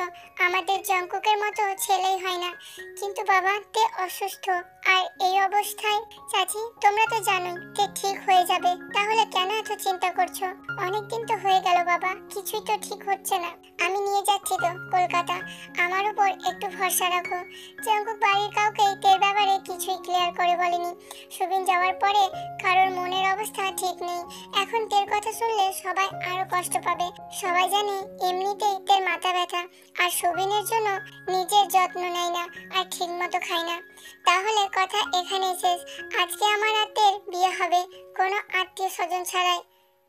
আমাদের জঙ্কুকের মতো ছেলেই হয় না। কিন্তু বাবা, তে অসুস্থ, আর এই অবস্থায়। চাচি, তোমরা তো জানোই তে ঠিক হয়ে যাবে, তাহলে কেন এত চিন্তা করছো? অনেকদিন তো হয়ে গেল বাবা, কিছুই তো ঠিক হচ্ছে না। আমি নিয়ে যাচ্ছি তো কলকাতা, আমার উপর একটু ভরসা রাখো। জঙ্কুক বাড়ির কাউকে তের ব্যাপারে কিছুই ক্লিয়ার করে বলেনি। সুবিন যাওয়ার পরে কারোর মনের অবস্থা ঠিক নেই। এখন তের কথা শুনলে সবাই আরো কষ্ট পাবে। সবাই জানে এমনিতেই তের মাথা ব্যথা, আর সুবিনের জন্য নিজের যত্ন নেয় না আর ঠিক মতো খায় না। তাহলে কথা এখানেই শেষ। আজকে আমার আর তের বিয়ে হবে, কোনো আত্মীয় স্বজন ছাড়াই।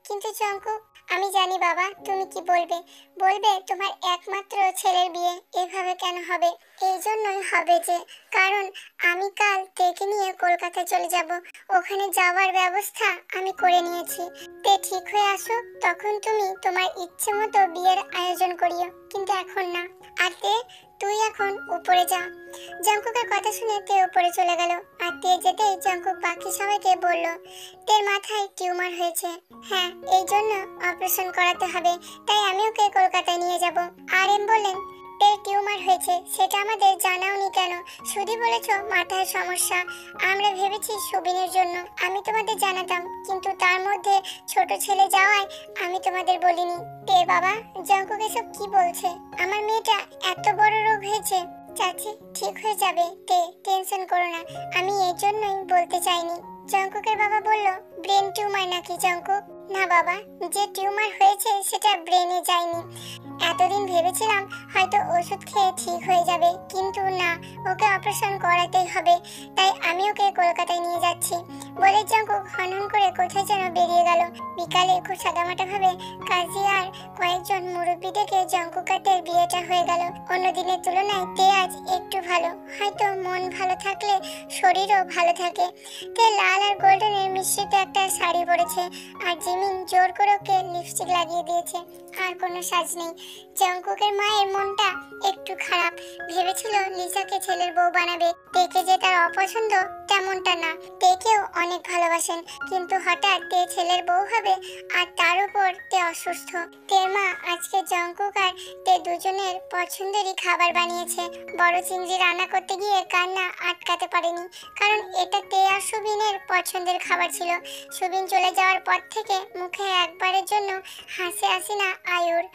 কিন্তু জঙ্কুক, আমি জানি বাবা তুমি কি বলবে। বলবে তোমার একমাত্র ছেলের বিয়ে এভাবে কেন হবে? এই জন্যই হবে যে, কারণ আমি কাল তেকে নিয়ে কলকাতায় চলে যাব। ওখানে যাওয়ার ব্যবস্থা আমি করে নিয়েছি। তে ঠিক হয়ে আসুক, তখন তুমি তোমার ইচ্ছে মতো বিয়ের আয়োজন করিও, কিন্তু এখন না। আর তে, তুই এখন উপরে যা। জঙ্কুকের কথা শুনে তে উপরে চলে গেল। আর তে যেতেই জঙ্কুক বাকি সবাইকে বলল, তের মাথায় টিউমার হয়েছে। হ্যাঁ, এই জন্য অপারেশন করাতে হবে, তাই আমি ওকে কলকাতায় নিয়ে যাব। আর এম বললেন, তের টিউমার হয়েছে সেটা আমাদের জানাওনি কেন? শুধু বলেছো মাথায় সমস্যা। আমরা ভেবেছি সুবিনের জন্য। আমি তোমাদের জানাতাম, কিন্তু তার মধ্যে ছোট ছেলে যাওয়ায় আমি তোমাদের বলিনি। তে বাবা, জঙ্কুক এসব কি বলছে? আমার মেয়েটা এত বড় রোগ হয়েছে। চাচি, ঠিক হয়ে যাবে তে, টেনশন করো না। আমি এই জন্যই বলতে চাইনি। জঙ্কুকের বাবা বলল, ব্রেন টিউমার নাকি জঙ্কুক? না বাবা, যে টিউমার হয়েছে সেটা ব্রেনে যায়নি। এতদিন ভেবেছিলাম হয়তো ওষুধ খেয়ে ঠিক হয়ে যাবে, কিন্তু না, ওকে অপারেশন করাতেই হবে। তাই আমি ওকে কলকাতায় নিয়ে যাচ্ছি। বলে জঙ্কুক হনহন করে কোথায় যেন বেরিয়ে গেল। বিকালে খুব সাদামাটা ভাবে কাজী আর কয়েকজন মুরব্বী ডেকে জঙ্কুক আর তের বিয়েটা হয়ে গেল। অন্য দিনের তুলনায় তে আজ একটু ভালো, হয়তো মন ভালো থাকলে শরীরও ভালো থাকে। তে লাল আর গোল্ডেনের মিশ্রিত একটা শাড়ি পরেছে, আর জিমিন জোর করে ওকে লিপস্টিক লাগিয়ে দিয়েছে। আর কোনো সাজ নেই। জঙ্কুকের মায়ের মনটা একটু খারাপ। ভেবেছিল লিসাকে ছেলের বউ বানাবে। তেকে যে তার অপছন্দ তেমনটা না, তেকেও অনেক ভালোবাসেন, কিন্তু হঠাৎ তে ছেলের বউ হবে, আর তার উপর তে অসুস্থ। তের মা আজকে জঙ্কুক আর তে দুজনের পছন্দেরই খাবার বানিয়েছে। বড় চিংড়ি রান্না করতে গিয়ে কান্না আটকাতে পারেনি, কারণ এটা তে আর সুবিনের পছন্দের খাবার ছিল। সুবিন চলে যাওয়ার পর থেকে মুখে একবারের জন্য হাসি আসি না আয়ুর।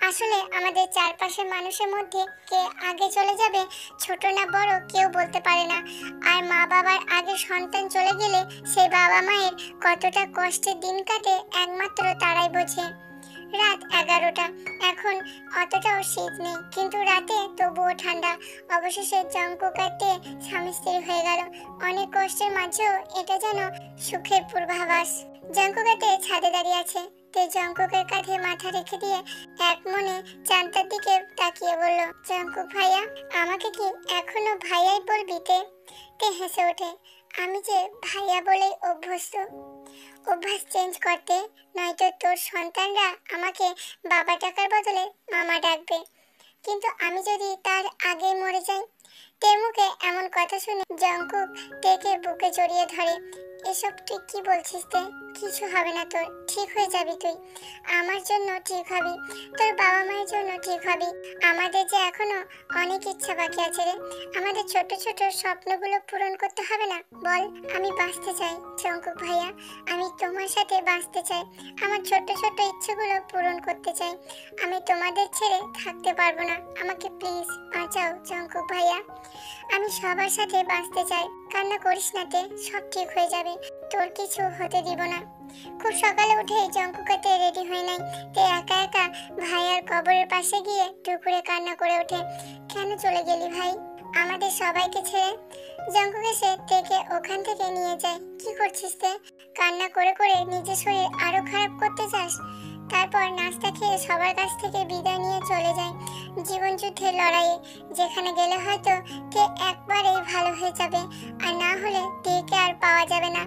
আসলে আমাদের চারপাশের মানুষের মধ্যে কে আগে চলে যাবে, ছোট না বড়, কেউ বলতে পারে না। আর মা বাবার আগে সন্তান চলে গেলে সেই বাবা মায়ের কতটা কষ্টের দিন কাটে একমাত্র তারাই বোঝে। রাত 11টা। এখন অতটাও শীত নেই, কিন্তু রাতে তবুও ঠান্ডা। অবশেষে জঙ্কুক আর তে স্বামী স্ত্রী হয়ে গেল। অনেক কষ্টের মাঝেও এটা যেন সুখের পূর্বাভাস। জঙ্কুক আর তে ছাদে দাঁড়িয়ে আছে। তে জঙ্কুকের কাঁধে মাথা রেখে দিয়ে এক মনে চাঁদের দিকে তাকিয়ে বলল, জঙ্কুক ভাইয়া, আমাকে কি এখনো ভাইয়াই বলবি? তে তে হেসে ওঠে, আমি যে ভাইয়া বলেই অভ্যস্ত। অভ্যাস চেঞ্জ করতে, নয়তো তোর সন্তানরা আমাকে বাবা ডাকার বদলে মামা ডাকবে। কিন্তু আমি যদি তার আগে মরে যাই? তের মুখে এমন কথা শুনে জঙ্কুক তেকে বুকে জড়িয়ে ধরে। এসব তুই কি বলছিস তে? কিছু হবে না তোর, ঠিক হয়ে যাবি তুই। আমার জন্য ঠিক হবি, তোর বাবা মায়ের জন্য ঠিক হবি। আমাদের যে এখনো অনেক ইচ্ছা বাকি আছে রে। আমাদের ছোট ছোট স্বপ্নগুলো পূরণ করতে হবে না বল? আমি বাঁচতে চাই জঙ্কুক ভাইয়া, আমি তোমার সাথে বাঁচতে চাই। আমার ছোট ছোট ইচ্ছেগুলো পূরণ করতে চাই। আমি তোমাদের ছেড়ে থাকতে পারবো না। আমাকে প্লিজ বাঁচাও জঙ্কুক ভাইয়া। আমি সবার সাথে বাঁচতে চাই। কান্না করিস না তে, সব ঠিক হয়ে যাবে। তোর কিছু হতে দিব না। খুব সকালে উঠে জঙ্কুকাতে রেডি হয়ে নাই। তে একা একা ভাইয়ার কবরের পাশে গিয়ে টুকুরে কান্না করে ওঠে। কেন চলে গেলি ভাই আমাদের সবাইকে ছেড়ে? জঙ্কুক এসে তেকে ওখান থেকে নিয়ে যায়। কি করছিস তে? কান্না করে করে নিজের শরীর আরো খারাপ করতে চাস? তারপর নাস্তা খেয়ে সবার কাছ থেকে বিদায় নিয়ে চলে যায় জীবন যুদ্ধের লড়াইয়ে, যেখানে গেলে হয়তো তে একবারেই ভালো হয়ে যাবে, আর না হলে তেকে আর পাওয়া যাবে না।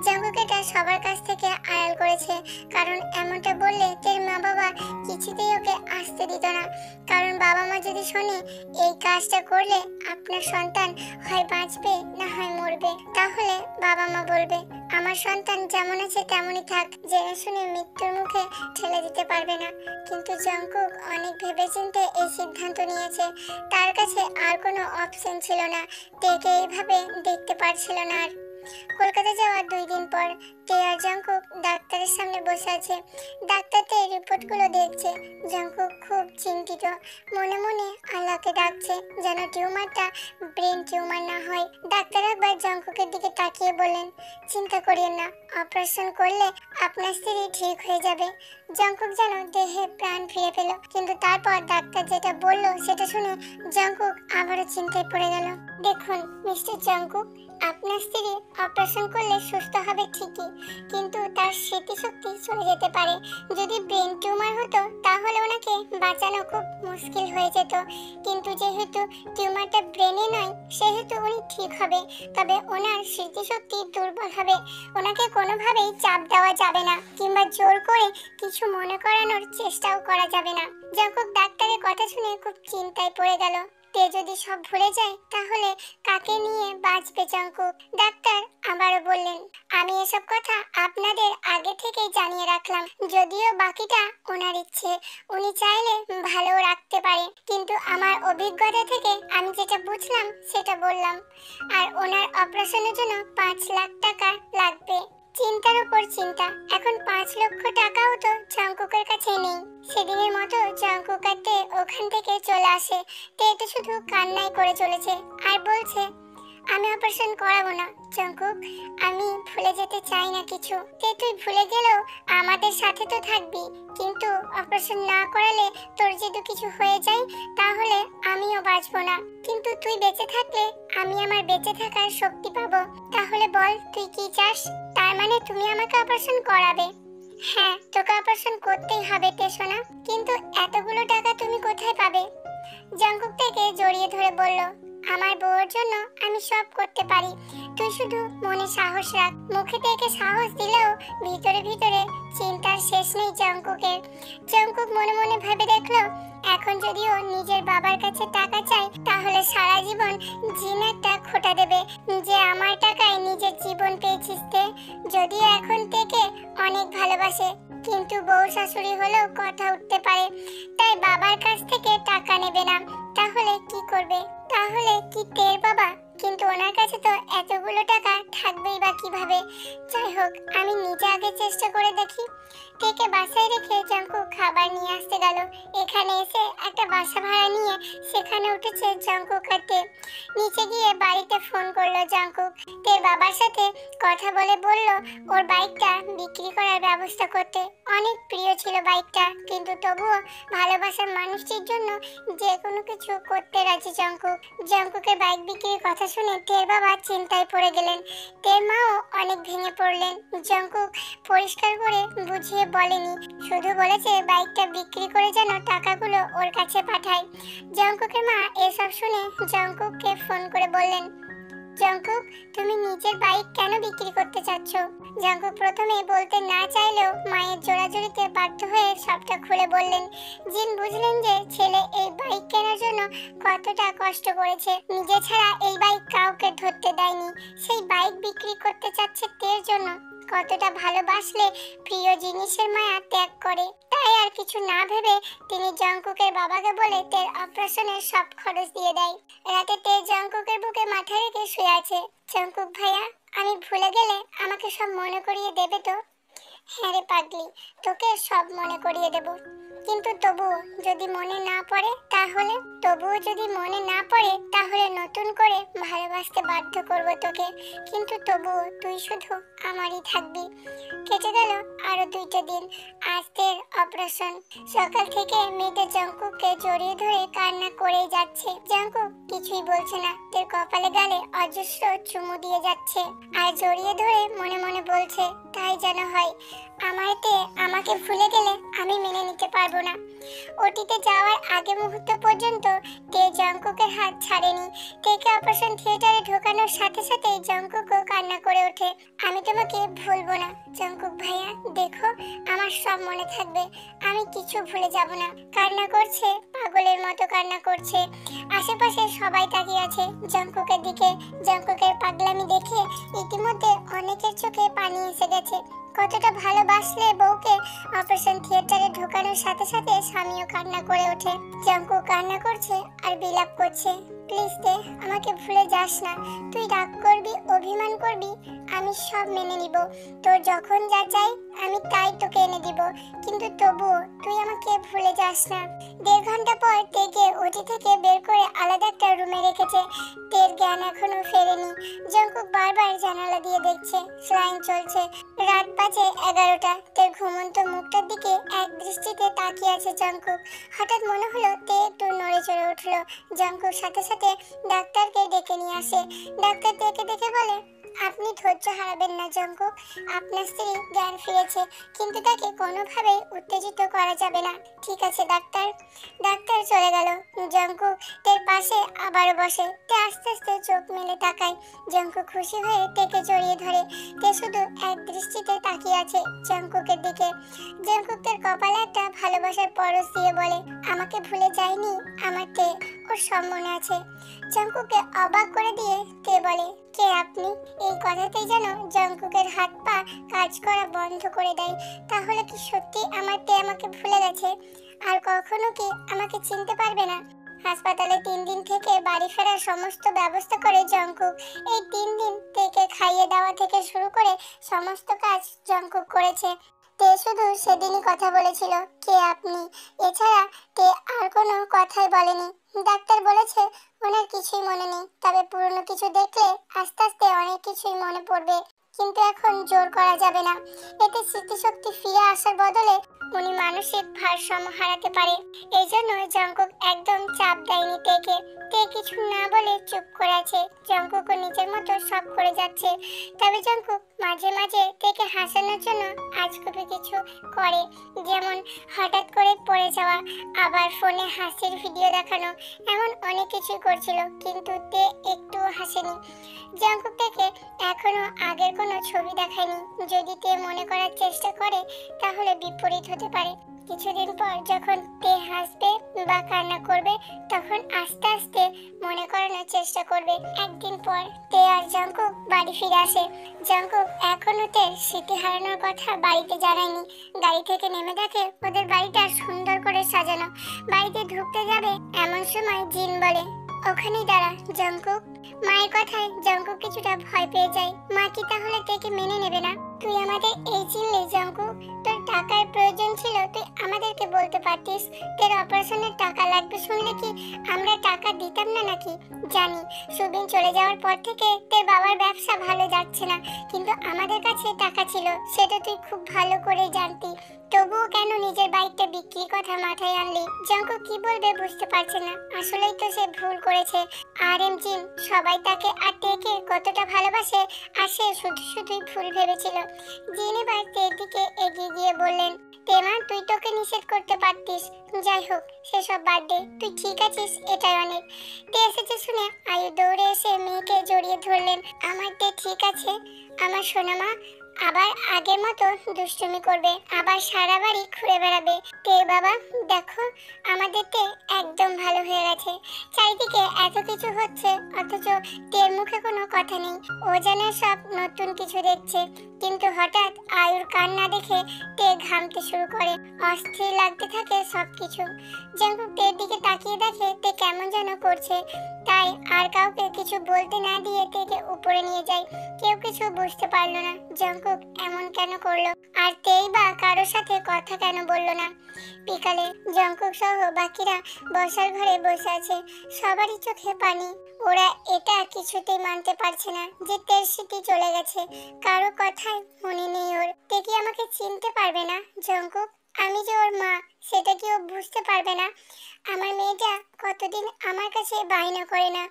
জঙ্কুক এটা সবার কাছ থেকে আড়াল করেছে, কারণ এমনটা বললে তের মা বাবা কিছুতেই ওকে আসতে দিত না। কারণ বাবা মা যদি শোনে এই কাজটা করলে আপনার সন্তান হয় বাঁচবে না হয় মরবে, তাহলে বাবা মা বলবে আমার সন্তান যেমন আছে তেমনই থাক, জেনে শুনে মৃত্যুর মুখে ঠেলে দিতে পারবে না। কিন্তু জঙ্কুক অনেক ভেবেচিন্তে এই সিদ্ধান্ত নিয়েছে। তার কাছে আর কোনো অপশন ছিল না, তেকে এইভাবে দেখতে পারছিল না আর। কলকাতা যাওয়ার 2 দিন পর তে আর জঙ্কুক ডাক্তারের সামনে বসে আছে। ডাক্তার তে রিপোর্টগুলো দেখছে। জঙ্কুক খুব চিন্তিত, মনে মনে আল্লাহকে ডাকছে যেন টিউমারটা ব্রেন টিউমার না হয়। ডাক্তার একবার জঙ্কুকের দিকে তাকিয়ে বললেন, চিন্তা করিয়েন না, অপারেশন করলে আপনার স্ত্রী ঠিক হয়ে যাবে। জঙ্কুক যেন দেহে প্রাণ ফিরে পেল, কিন্তু তারপর ডাক্তার যেটা বলল সেটা শুনে জঙ্কুক আবারও চিন্তায় পড়ে গেল। দেখুন মিস্টার জঙ্কুক, আপনার স্ত্রী অপারেশন করলে সুস্থ হবে ঠিকই, কিন্তু তার স্মৃতিশক্তি চলে যেতে পারে। যদি ব্রেন টিউমার হতো তাহলে ওনাকে বাঁচানো খুব মুশকিল হয়ে যেত, কিন্তু যেহেতু টিউমারটা ব্রেনে নয় সেহেতু উনি ঠিক হবে, তবে ওনার স্মৃতিশক্তি দুর্বল হবে। ওনাকে কোনোভাবেই চাপ দেওয়া যাবে না, কিংবা জোর করে কিছু মনে করানোর চেষ্টাও করা যাবে না। জঙ্কুক ডাক্তারের কথা শুনে খুব চিন্তায় পড়ে গেল। তে যদি সব ভুলে যায় তাহলে কাকে নিয়ে বাঁচবে জঙ্কুক? ডাক্তার আবারও বললেন, আমি এসব কথা আপনাদের আগে থেকেই জানিয়ে রাখলাম, যদিও বাকিটা ওনার ইচ্ছে, উনি চাইলে ভালো রাখতে পারে, কিন্তু আমার অভিজ্ঞতা থেকে আমি যেটা বুঝলাম সেটা বললাম। আর ওনার অপারেশনের জন্য 5 লাখ টাকা লাগবে। চিন্তার উপর চিন্তা, এখন 5 লক্ষ টাকাও তো জঙ্কুকের কাছে নেই। সেদিনের মতো জঙ্কুক আর তে ওখান থেকে চলে আসে। তে তো শুধু কান্নাই করে চলেছে আর বলছে, আমি অপারেশন করাবো না জঙ্কুক, আমি ভুলে যেতে চাই না কিছু। তে তুই ভুলে গেলেও আমাদের সাথে তো থাকবি, কিন্তু অপারেশন না করালে তোর যদি কিছু হয়ে যায় তাহলে আমিও বাঁচবো না, কিন্তু তুই বেঁচে থাকলে আমি আমার বেঁচে থাকার শক্তি পাবো। তাহলে বল তুই কি চাস? তার মানে তুমি আমাকে অপারেশন করাবে? হ্যাঁ, তোকে অপারেশন করতেই হবে তে সোনা, কিন্তু এতগুলো টাকা তুমি কোথায় পাবে? জঙ্কুক থেকে জড়িয়ে ধরে বলল, আমার বউয়ের জন্য আমি সব করতে পারি, তুই শুধু মনে সাহস রাখ। মুখে থেকে সাহস দিলেও ভিতরে ভিতরে চিন্তার শেষ নেই জঙ্কুকের। জঙ্কুক মনে মনে ভেবে দেখলো, এখন যদিও নিজের বাবার কাছে টাকা চাই তাহলে সারা জীবন জিন একটা খোঁটা দেবে যে আমার টাকায় নিজের জীবন পেয়েছিস তে। যদিও এখন থেকে অনেক ভালোবাসে, কিন্তু বউ শাশুড়ি হলেও কথা উঠতে পারে, তাই বাবার কাছ থেকে টাকা নেবে না। তাহলে কি করবে? তাহলে কি টের বাবা? কিন্তু ওনার কাছে তো এতগুলো টাকা থাকবেই বা কিভাবে? যাই হোক, আমি নিজে আগে চেষ্টা করে দেখি। তেকে বাসায় রেখে জঙ্কুক খাবার নিয়ে আসতে গেল। এখানে এসে একটা বাসা ভাড়া নিয়ে সেখানে উঠেছে জঙ্কুক আর তে। নিচে গিয়ে বাড়িতে ফোন করলো জঙ্কুক। তের বাবার সাথে কথা বলে বলল ওর বাইকটা বিক্রি করার ব্যবস্থা করতে। অনেক প্রিয় ছিল বাইকটা, কিন্তু তবুও ভালোবাসার মানুষটির জন্য যে কোনো কিছু করতে রাজি জঙ্কুক। জঙ্কুকের বাইক বিক্রির কথা শুনে তের বাবা চিন্তায় পড়ে গেলেন। তের মাও অনেক ভেঙে পড়লেন। জঙ্কুক পরিষ্কার করে বুঝিয়ে বলেনি, শুধু বলেছে বাইকটা বিক্রি করে যেন টাকাগুলো ওর কাছে পাঠায়। জঙ্কুকের মা এসব শুনে জঙ্কুককে ফোন করে বললেন, জঙ্কুক, তুমি নিজের বাইক কেন বিক্রি করতে চাচ্ছ? জঙ্কুক প্রথমে বলতে না চাইলেও মায়ের জোরাজুরিতে বাধ্য হয়ে সবটা খুলে বললেন। জিন বুঝলেন যে ছেলে এই বাইক কেনার জন্য কতটা কষ্ট করেছে। নিজে ছাড়া এই বাইক কাউকে ধরতে দেয়নি, সেই বাইক বিক্রি করতে চাচ্ছে তের জন্য। কতটা ভালোবাসলে প্রিয় জিনিসের মায়া ত্যাগ করে। তাই আর কিছু না ভেবে তিনি জঙ্কুকের বাবাকে বলে তের অপারেশনের সব খরচ দিয়ে দেয়। রাতে তে জঙ্কুকের বুকে মাথা রেখে শুয়ে আছে। জঙ্কুক ভাইয়া, আমি ভুলে গেলে আমাকে সব মনে করিয়ে দেবে তো? হ্যাঁ রে পাগলি, তোকে সব মনে করিয়ে দেব, কিন্তু তবুও যদি মনে না পড়ে তাহলে নতুন করে ভালোবাসতে বাধ্য করব তোকে, কিন্তু তবুও তুই শুধু আমারই থাকবি। কেটে গেল আরো 2টা দিন। আজ তের অপারেশন। সকাল থেকে মেয়েটা জঙ্কুককে জড়িয়ে ধরে কান্না করেই যাচ্ছে। জঙ্কুক কিছুই বলছে না, তের কপালে গালে অজস্র চুমু দিয়ে যাচ্ছে আর জড়িয়ে ধরে মনে মনে বলছে, তাই যেন হয়। আমাকে ভুলে গেলে আমি মেনে নিতে পারবো না। ওটিতে যাওয়ার আগে মুহূর্ত পর্যন্ত তে জঙ্কুকের হাত ছাড়েনি। তেকে অপারেশন থিয়েটারে ঢোকানোর সাথে সাথে জঙ্কুকও কান্না করে ওঠে। আমি তোমাকে ভুলবো না জঙ্কুক ভাইয়া, দেখো আমার সব মনে থাকবে, আমি কিছু ভুলে যাব না। কান্না করছে, পাগলের মতো কান্না করছে। আশেপাশে সবাই তাকিয়ে আছে জঙ্কুকের দিকে। জঙ্কুকের পাগলামি দেখে ইতিমধ্যে অনেকের চোখে পানি এসে গেছে। কতটা ভালোবাসলে বউকে অপারেশন থিয়েটারে ঢোকানোর সাথে সাথে স্বামীও কান্না করে ওঠে। জঙ্কুক কান্না করছে আর বিলাপ করছে, প্লিজ দে, আমাকে ভুলে যাস না। তুই রাগ করবি, অভিমান করবি, আমি সব মেনে নিব। তোর যখন যা চাই আমি তাই তোকে এনে দিব, কিন্তু তবুও তুই আমাকে ভুলে যাস না। 1.5 ঘন্টা পর তেকে ওটি থেকে বের করে আলাদা একটা রুমে রেখেছে। তের জ্ঞান এখনো ফেরেনি। জঙ্কুক বারবার জানালা দিয়ে দেখছে, স্লাইন চলছে। রাত বাজে 11টা। তের ঘুমন্ত মুখটার দিকে এক দৃষ্টিতে তাকিয়ে আছে জঙ্কুক। হঠাৎ মনে হলো তে একটু নড়ে চড়ে উঠলো। জঙ্কুক সাথে সাথে ডাক্তারকে ডেকে নিয়ে আসে। ডাক্তার তেকে দেখে বলে, আপনি ধৈর্য হারাবেন না জঙ্কুক, আপনার স্ত্রী জ্ঞান ফিরেছে, কিন্তু তাকে কোনোভাবেই উত্তেজিত করা যাবে না। ঠিক আছে ডাক্তার। ডাক্তার চলে গেল। জঙ্কুক তের পাশে আবারও বসে। তে আস্তে আস্তে চোখ মেলে তাকায়। জঙ্কুক খুশি হয়ে তেকে জড়িয়ে ধরে। তে শুধু এক দৃষ্টিতে তাকিয়ে আছে জঙ্কুকের দিকে। জঙ্কুক তের কপালে একটা ভালোবাসার পরশ দিয়ে বলে, আমাকে ভুলে যায়নি আমার তে, ওর সব মনে আছে। জঙ্কুককে অবাক করে দিয়ে তে বলে, কে আপনি? এই কথাতেই যেন জঙ্কুকের হাত পা কাজ করা বন্ধ করে দেয়। তাহলে কি সত্যি আমার তে আমাকে ভুলে গেছে? আর কখনো কি আমাকে চিনতে পারবে না? হাসপাতালে 3 দিন থেকে বাড়ি ফেরার সমস্ত ব্যবস্থা করে জঙ্কুক। এই 3 দিন তেকে খাইয়ে দেওয়া থেকে শুরু করে সমস্ত কাজ জঙ্কুক করেছে। তে শুধু সেদিনই কথা বলেছিল, কে আপনি, এছাড়া তে আর কোনো কথাই বলেনি। ডাক্তার বলেছে ওনার কিছুই মনে নেই, তবে পুরনো কিছু দেখলে আস্তে আস্তে অনেক কিছুই মনে পড়বে, কিন্তু এখন জোর করা যাবে না। এতে স্মৃতিশক্তি ফিরে আসার বদলে উনি মানসিক ভারসাম্য হারাতে পারে। এই জন্য জঙ্কুক একদম চাপ দেয়নি তেকে। তে কিছু না বলে চুপ করে আছে। জঙ্কুকও নিজের মতো সব করে যাচ্ছে। তবে জঙ্কুক মাঝে মাঝে তেকে হাসানোর জন্য আজগুবি কিছু করে, যেমন হঠাৎ করে পড়ে যাওয়া, আবার ফোনে হাসির ভিডিও দেখানো, এমন অনেক কিছুই করছিল, কিন্তু তে একটু হাসেনি। জঙ্কুক থেকে এখনো আগের কোনো ছবি দেখায়নি। যদি তে মনে করার চেষ্টা করে তাহলে বিপরীত হতে পারে। কিছুদিন পর যখন তে হাসবে বা কান্না করবে তখন আস্তে আস্তে মনে করানোর চেষ্টা করবে। একদিন পর তে আর জঙ্কুক বাড়ি ফিরে আসে। জঙ্কুক এখনো তের স্মৃতি হারানোর কথা বাড়িতে জানায়নি। গাড়ি থেকে নেমে দেখে ওদের বাড়িটা সুন্দর করে সাজানো। বাড়িতে ঢুকতে যাবে এমন সময় জিন বলে, ওখানেই দাঁড়া জঙ্কুক। মায়ের কথায় জঙ্কুক কিছুটা ভয় পেয়ে যায়। মা কি তাহলে তেকে মেনে নেবে না? তুই আমাদের এই চিনলে জঙ্কুক, তোর টাকার প্রয়োজন ছিল তুই আমাদেরকে বলতে পারতিস। তোর অপারেশনের টাকা লাগবে শুনলে কি আমরা টাকা দিতাম না নাকি? জানি সুবিন চলে যাওয়ার পর থেকে তোর বাবার ব্যবসা ভালো যাচ্ছে না, কিন্তু আমাদের কাছে টাকা ছিল, সেটা তুই খুব ভালো করে জানতি। তবুও কেন নিজের বাইকটা বিক্রির কথা মাথায় আনলি? জাঙ্কুক কি বলবে বুঝতে পারছে না। আসলেই তো সে ভুল করেছে। আর এম জিন সবাই তাকে আর তেকে কতটা ভালোবাসে, আর সে শুধু শুধুই ভুল ভেবেছিল। জিন এবার তের দিকে এগিয়ে গিয়ে বললেন, তেমা তুই তোকে নিষেধ করতে পারতিস। যাই হোক সেসব বাদ দে, তুই ঠিক আছিস এটাই অনেক। তে এসেছে শুনে আয়ু দৌড়ে এসে মেয়েকে জড়িয়ে ধরলেন। আমার তে ঠিক আছে, আমার সোনামা আবার আগের মতো দুষ্টুমি করবে, আবার সারা বাড়ি ঘুরে বেড়াবে। তে বাবা দেখো, আমাদের তে একদম ভালো হয়ে গেছে। চারিদিকে এত কিছু হচ্ছে অথচ তের মুখে কোনো কথা নেই। ও যেন সব নতুন কিছু দেখছে। কিন্তু হঠাৎ আয়ুর কান্না দেখে তে ঘামতে শুরু করে। অস্থির লাগতে থাকে সবকিছু। জাঙ্কুক তের দিকে তাকিয়ে দেখে তে কেমন যেন করছে, তাই আর কাউকে কিছু বলতে না দিয়ে তেকে উপরে নিয়ে যায়। কেউ কিছু বুঝতে পারলো না জাঙ্কুক এমন কেন করলো, আর তেই বা কারোর সাথে কথা কেন বললো না। বিকালে জাঙ্কুক সহ বাকিরা বসার ঘরে বসে আছে। সবারই চোখে পানি। ওরা এটা কিছুতেই মানতে পারছে না যে তের স্মৃতি চলে গেছে। কারো কথাই মনে নেই ওর। তে কি আমাকে চিনতে পারবে না? জাঙ্কুক, আমি যে ওর মা সেটা কি ও বুঝতে পারবে না? আমার মেয়েটা কতদিন আমার কাছে বায়না করে না।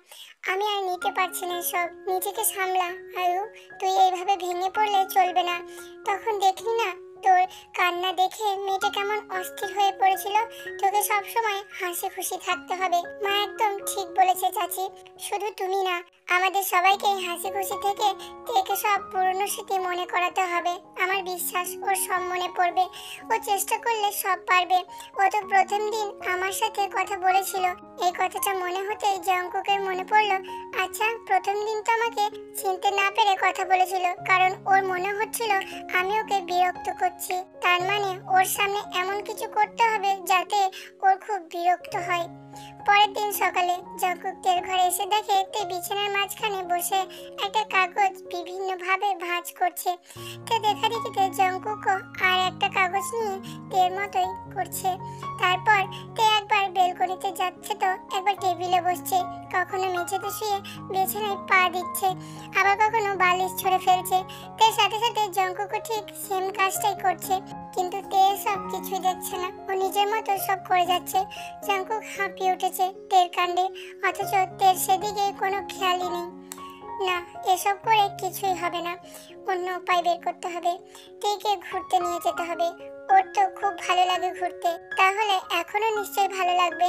আমি আর নিতে পারছি না সব। নিজেকে সামলা আয়ু, তুই এইভাবে ভেঙে পড়লে চলবে না। তখন দেখলি না তোর কান্না দেখে মেয়েটা কেমন অস্থির হয়ে পড়েছিল। তোকে সব সময় হাসি খুশি থাকতে হবে। মা একদম ঠিক বলেছে চাচি। শুধু তুমি না, আমাদের সবাইকে হাসি খুশি থেকে তেকে সব পুরনো স্মৃতি মনে করাতে হবে। আমার বিশ্বাস ওর সব মনে পড়বে। ও চেষ্টা করলে সব পারবে। ও তো প্রথম দিন আমার সাথে কথা বলেছিল। এই কথাটা মনে হতেই জাঙ্কুকের মনে পড়লো, আচ্ছা প্রথম দিন তো আমাকে চিনতে না পেরে কথা বলেছিল, কারণ ওর মনে হচ্ছিল আমি ওকে বিরক্ত করছি। তার মানে ওর সামনে এমন কিছু করতে হবে যাতে ওর খুব বিরক্ত হয়। পরের দিন সকালে জাঙ্কুক তের ঘরে এসে দেখে তে বিছানার মাঝখানে বসে একটা কাগজ বিভিন্ন ভাবে ভাঁজ করছে। তে দেখা দেখিতে জাঙ্কুকও আর একটা কাগজ নিয়ে তের মতোই করছে। তারপর তে একবার বেলকনিতে যাচ্ছে তো একবার টেবিলে বসছে, কখনো মেঝেতে শুয়ে বিছানায় পা দিচ্ছে, আবার কখনো বালিশ ছড়ে ফেলছে। তের সাথে সাথে জাঙ্কুকও ঠিক সেম কাজটাই করছে, কিন্তু তে সব কিছুই দেখছে না। ও নিজের মতো সব করে যাচ্ছে। জাঙ্কুক হাঁপিয়ে উঠেছে তের কাণ্ডে, অথচ তের সেদিকে কোনো খেয়ালই নেই। না, এসব করে কিছুই হবে না। অন্য উপায় বের করতে হবে। তেকে ঘুরতে নিয়ে যেতে হবে। ওর তো খুব ভালো লাগে ঘুরতে, তাহলে এখনো নিশ্চয়ই ভালো লাগবে।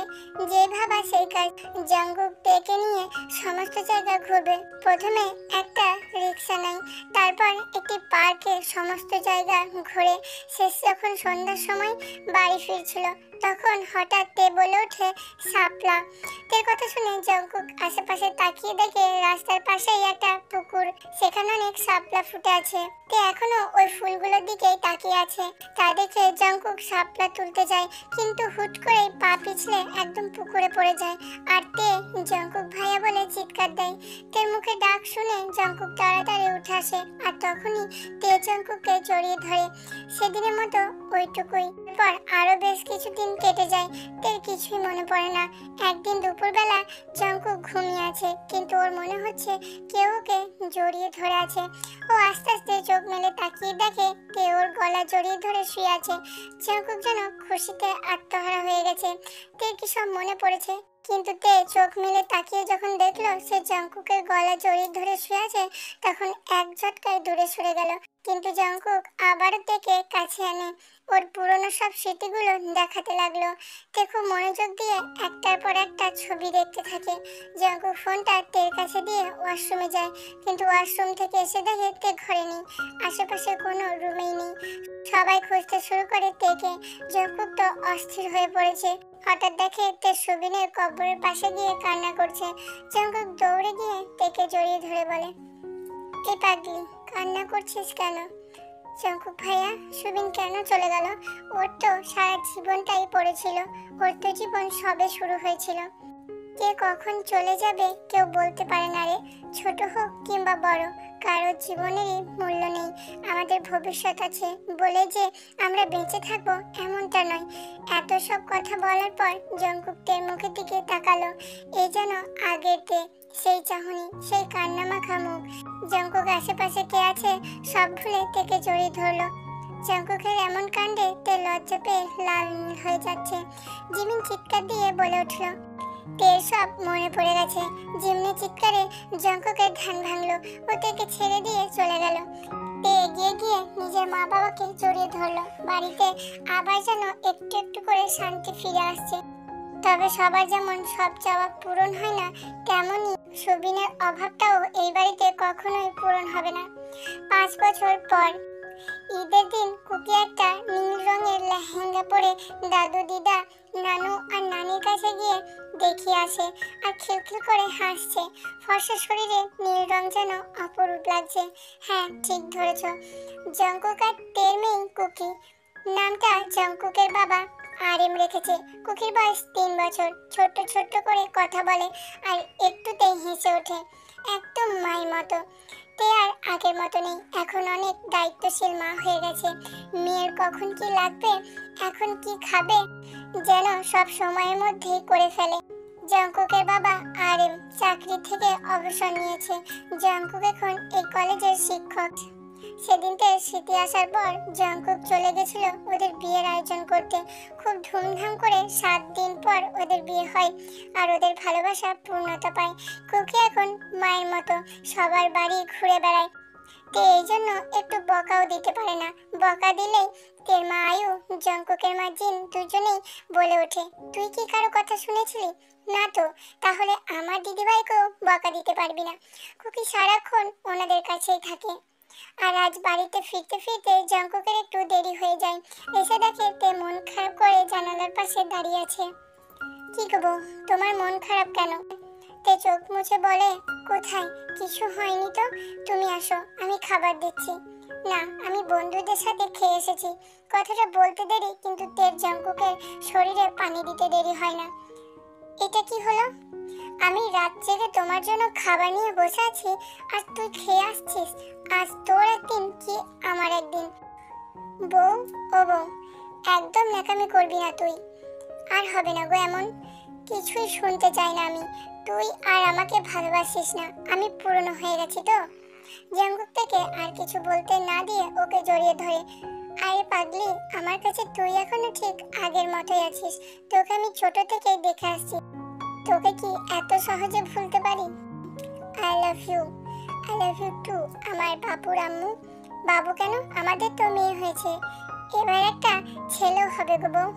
যে ভাবা সেই কাজ। জাঙ্কুক তেকে নিয়ে সমস্ত জায়গা ঘুরবে। প্রথমে একটা রিক্সা নেয়, তারপর একটি পার্কে সমস্ত জায়গা ঘুরে শেষ যখন সন্ধ্যার সময় বাড়ি ফিরছিল, তখন হঠাৎ তে বলে ওঠে শাপলা। তের কথা শুনে জাঙ্কুক আশেপাশে তাকিয়ে দেখে রাস্তার পাশেই একটা পুকুর, সেখানে অনেক শাপলা ফুটে আছে। তে এখনো ওই ফুলগুলোর দিকেই তাকিয়ে আছে। তা দেখে জাঙ্কুক শাপলা তুলতে যায়, কিন্তু হুট করে পা পিছলে একদম পুকুরে পড়ে যায়। আর তে জাঙ্কুক ভাইয়া বলে চিৎকার দেয়। তের মুখে ডাক শুনে জাঙ্কুক তাড়াতাড়ি উঠে আসে, আর তখনই তে জাঙ্কুককে জড়িয়ে ধরে। সেদিনের মতো ওইটুকুই। পর আরো বেশ কিছুদিন কেটে যায়। তের কিছুই মনে পড়ে না। একদিন দুপুরবেলা জাঙ্কুক ঘুমিয়ে আছে, কিন্তু ওর মনে হচ্ছে কেউ ওকে জড়িয়ে ধরে আছে। ও আস্তে আস্তে চোখ মেলে তাকিয়ে দেখে তে ওর গলা জড়িয়ে ধরে শুয়ে আছে। জাঙ্কুক যেন খুশিতে আত্মহারা হয়ে গেছে। তের কি সব মনে পড়েছে, কিন্তু তে চোখ মেলে তাকিয়ে যখন দেখলো সে জাঙ্কুকের গলা জড়িয়ে ধরে শুয়ে আছে, তখন এক ঝটকায় দূরে সরে গেল। কিন্তু জাঙ্কুক আবারও তেকে কাছে আনে। ওর পুরনো সব স্মৃতিগুলো দেখাতে লাগলো। তে খুব মনোযোগ দিয়ে একটার পর একটা ছবি দেখতে থাকে। জাঙ্কুক ফোনটা তের কাছে দিয়ে ওয়াশরুমে যায়, কিন্তু ওয়াশরুম থেকে এসে দেখে তে ঘরে নেই। আশেপাশে কোনো রুমেই নেই। সবাই খুঁজতে শুরু করে তেকে। জাঙ্কুক তো অস্থির হয়ে পড়েছে। হঠাৎ দেখে তে সুবিনের কবরের পাশে গিয়ে কান্না করছে। জাঙ্কুক দৌড়ে গিয়ে তেকে জড়িয়ে ধরে বলে, এই পাগলি কান্না করছিস কেন? জাঙ্কুক ভাইয়া, সুবিন কেন চলে গেল? ওর তো সারা জীবনটাই পড়েছিল। ওর তো জীবন সবে শুরু হয়েছিল। কে কখন চলে যাবে কেউ বলতে পারে না রে। ছোট হোক কিংবা বড়, কারোর জীবনেরই মূল্য নেই। আমাদের ভবিষ্যৎ আছে বলে যে আমরা বেঁচে থাকবো এমনটা নয়। এত সব কথা বলার পর জাঙ্কুক তের মুখের দিকে তাকালো। এই যেন আগের তে, সেই চাহনি, সেই কান্না মাখা মুখ। জাঙ্কুক আশেপাশে কে আছে সব ভুলে তেকে জড়িয়ে ধরলো। জঙ্কুকের এমন কাণ্ডে তে লজ্জা পেয়ে লাল নীল হয়ে যাচ্ছে। জিমিন চিৎকার দিয়ে বলে উঠল। তের সব মনে পড়ে গেছে। জিমনি চিৎকারে জঙ্কুকের ধ্যান ভাঙলো। ও তেকে ছেড়ে দিয়ে চলে গেল। তে এগিয়ে গিয়ে নিজের মা বাবাকে জড়িয়ে ধরলো। বাড়িতে আবার যেন একটু একটু করে শান্তি ফিরে আসছে। তবে সবার যেমন সব চাওয়া পূরণ হয় না, তেমনি সুবিনের অভাবটাও এই বাড়িতে কখনোই পূরণ হবে না। 5 বছর পর ঈদের দিন কুকি একটা নীল রঙের লেহেঙ্গা পরে দাদু, দিদা, নানু আর নানির কাছে গিয়ে দেখিয়ে আসে আর খিলখিল করে হাসছে। ফর্সা শরীরে নীল রং যেন অপরূপ লাগছে। হ্যাঁ, ঠিক ধরেছ, জঙ্কুক আর তের মেয়ে কুকি। নামটা জঙ্কুকের বাবা আরএম রেখেছে। কুকির বয়স 3 বছর। ছোট্ট ছোট্ট করে কথা বলে আর একটুতেই হেসে ওঠে, একদম মায়ের মতো। তে আর আগের মতো নেই, এখন অনেক দায়িত্বশীল মা হয়ে গেছে। মেয়ের কখন কি লাগবে, এখন কি খাবে, যেন সব সময়ের মধ্যেই করে ফেলে। জঙ্কুকের বাবা আরএম চাকরি থেকে অবসর নিয়েছে। জঙ্কুক এখন এই কলেজের শিক্ষক। সেদিনতে স্মৃতি আসার পর জঙ্কুক চলে গেছিল ওদের বিয়ের আয়োজন করতে। খুব ধুমধাম করে 7 দিন পর ওদের বিয়ে হয় আর ওদের ভালোবাসা পূর্ণতা পায়। কুকি এখন মায়ের মতো সবার বাড়ি ঘুরে বেড়ায়। তে এই জন্য একটু বকাও দিতে পারে না। বকা দিলেই তের মা আয়ু, জঙ্কুকের মা জিন দুজনেই বলে ওঠে, তুই কি কারো কথা শুনেছিলি? না তো, তাহলে আমার দিদিভাইকেও বকা দিতে পারবি না। কুকি সারাক্ষণ ওনাদের কাছেই থাকে। আর আজ বাড়িতে ফিরতে ফিরতে জঙ্কুকের একটু দেরি হয়ে যায়। এসে দেখে তে মন খারাপ করে জানালার পাশে দাঁড়িয়ে আছে। কি গো, তোমার মন খারাপ কেন? তে চোখ মুছে বলে, কোথায়, কিছু হয়নি তো, তুমি আসো, আমি খাবার দিচ্ছি। না, আমি বন্ধুদের সাথে খেয়ে এসেছি। কথাটা বলতে দেরি, কিন্তু তের জঙ্কুকের শরীরে পানি দিতে দেরি হয় না। এটা কি হলো? আমি রাত জেগে তোমার জন্য খাবার নিয়ে বসে আছি আর তুই খেয়ে আসছিস। আজ তোর একদিন কি আমার একদিন। বউ, ও বউ, একদম ন্যাকামি করবি না তুই। আর হবে না গো এমন। কিছুই শুনতে চাই না আমি। তুই আর আমাকে ভালোবাসিস না, আমি পুরনো হয়ে গেছি তো। জঙ্কুক থেকে আর কিছু বলতে না দিয়ে ওকে জড়িয়ে ধরে, আরে পাগলি, আমার কাছে তুই এখনো ঠিক আগের মতোই আছিস। তোকে আমি ছোট থেকেই দেখে আসছি। তোকে কি এত সহজে ভুলতে পারি? I love you, I love you too আমার বাবুর আম্মু। বাবু কেন, আমাদের তো মেয়ে হয়েছে, এবার একটা ছেলেও হবে গো বউ।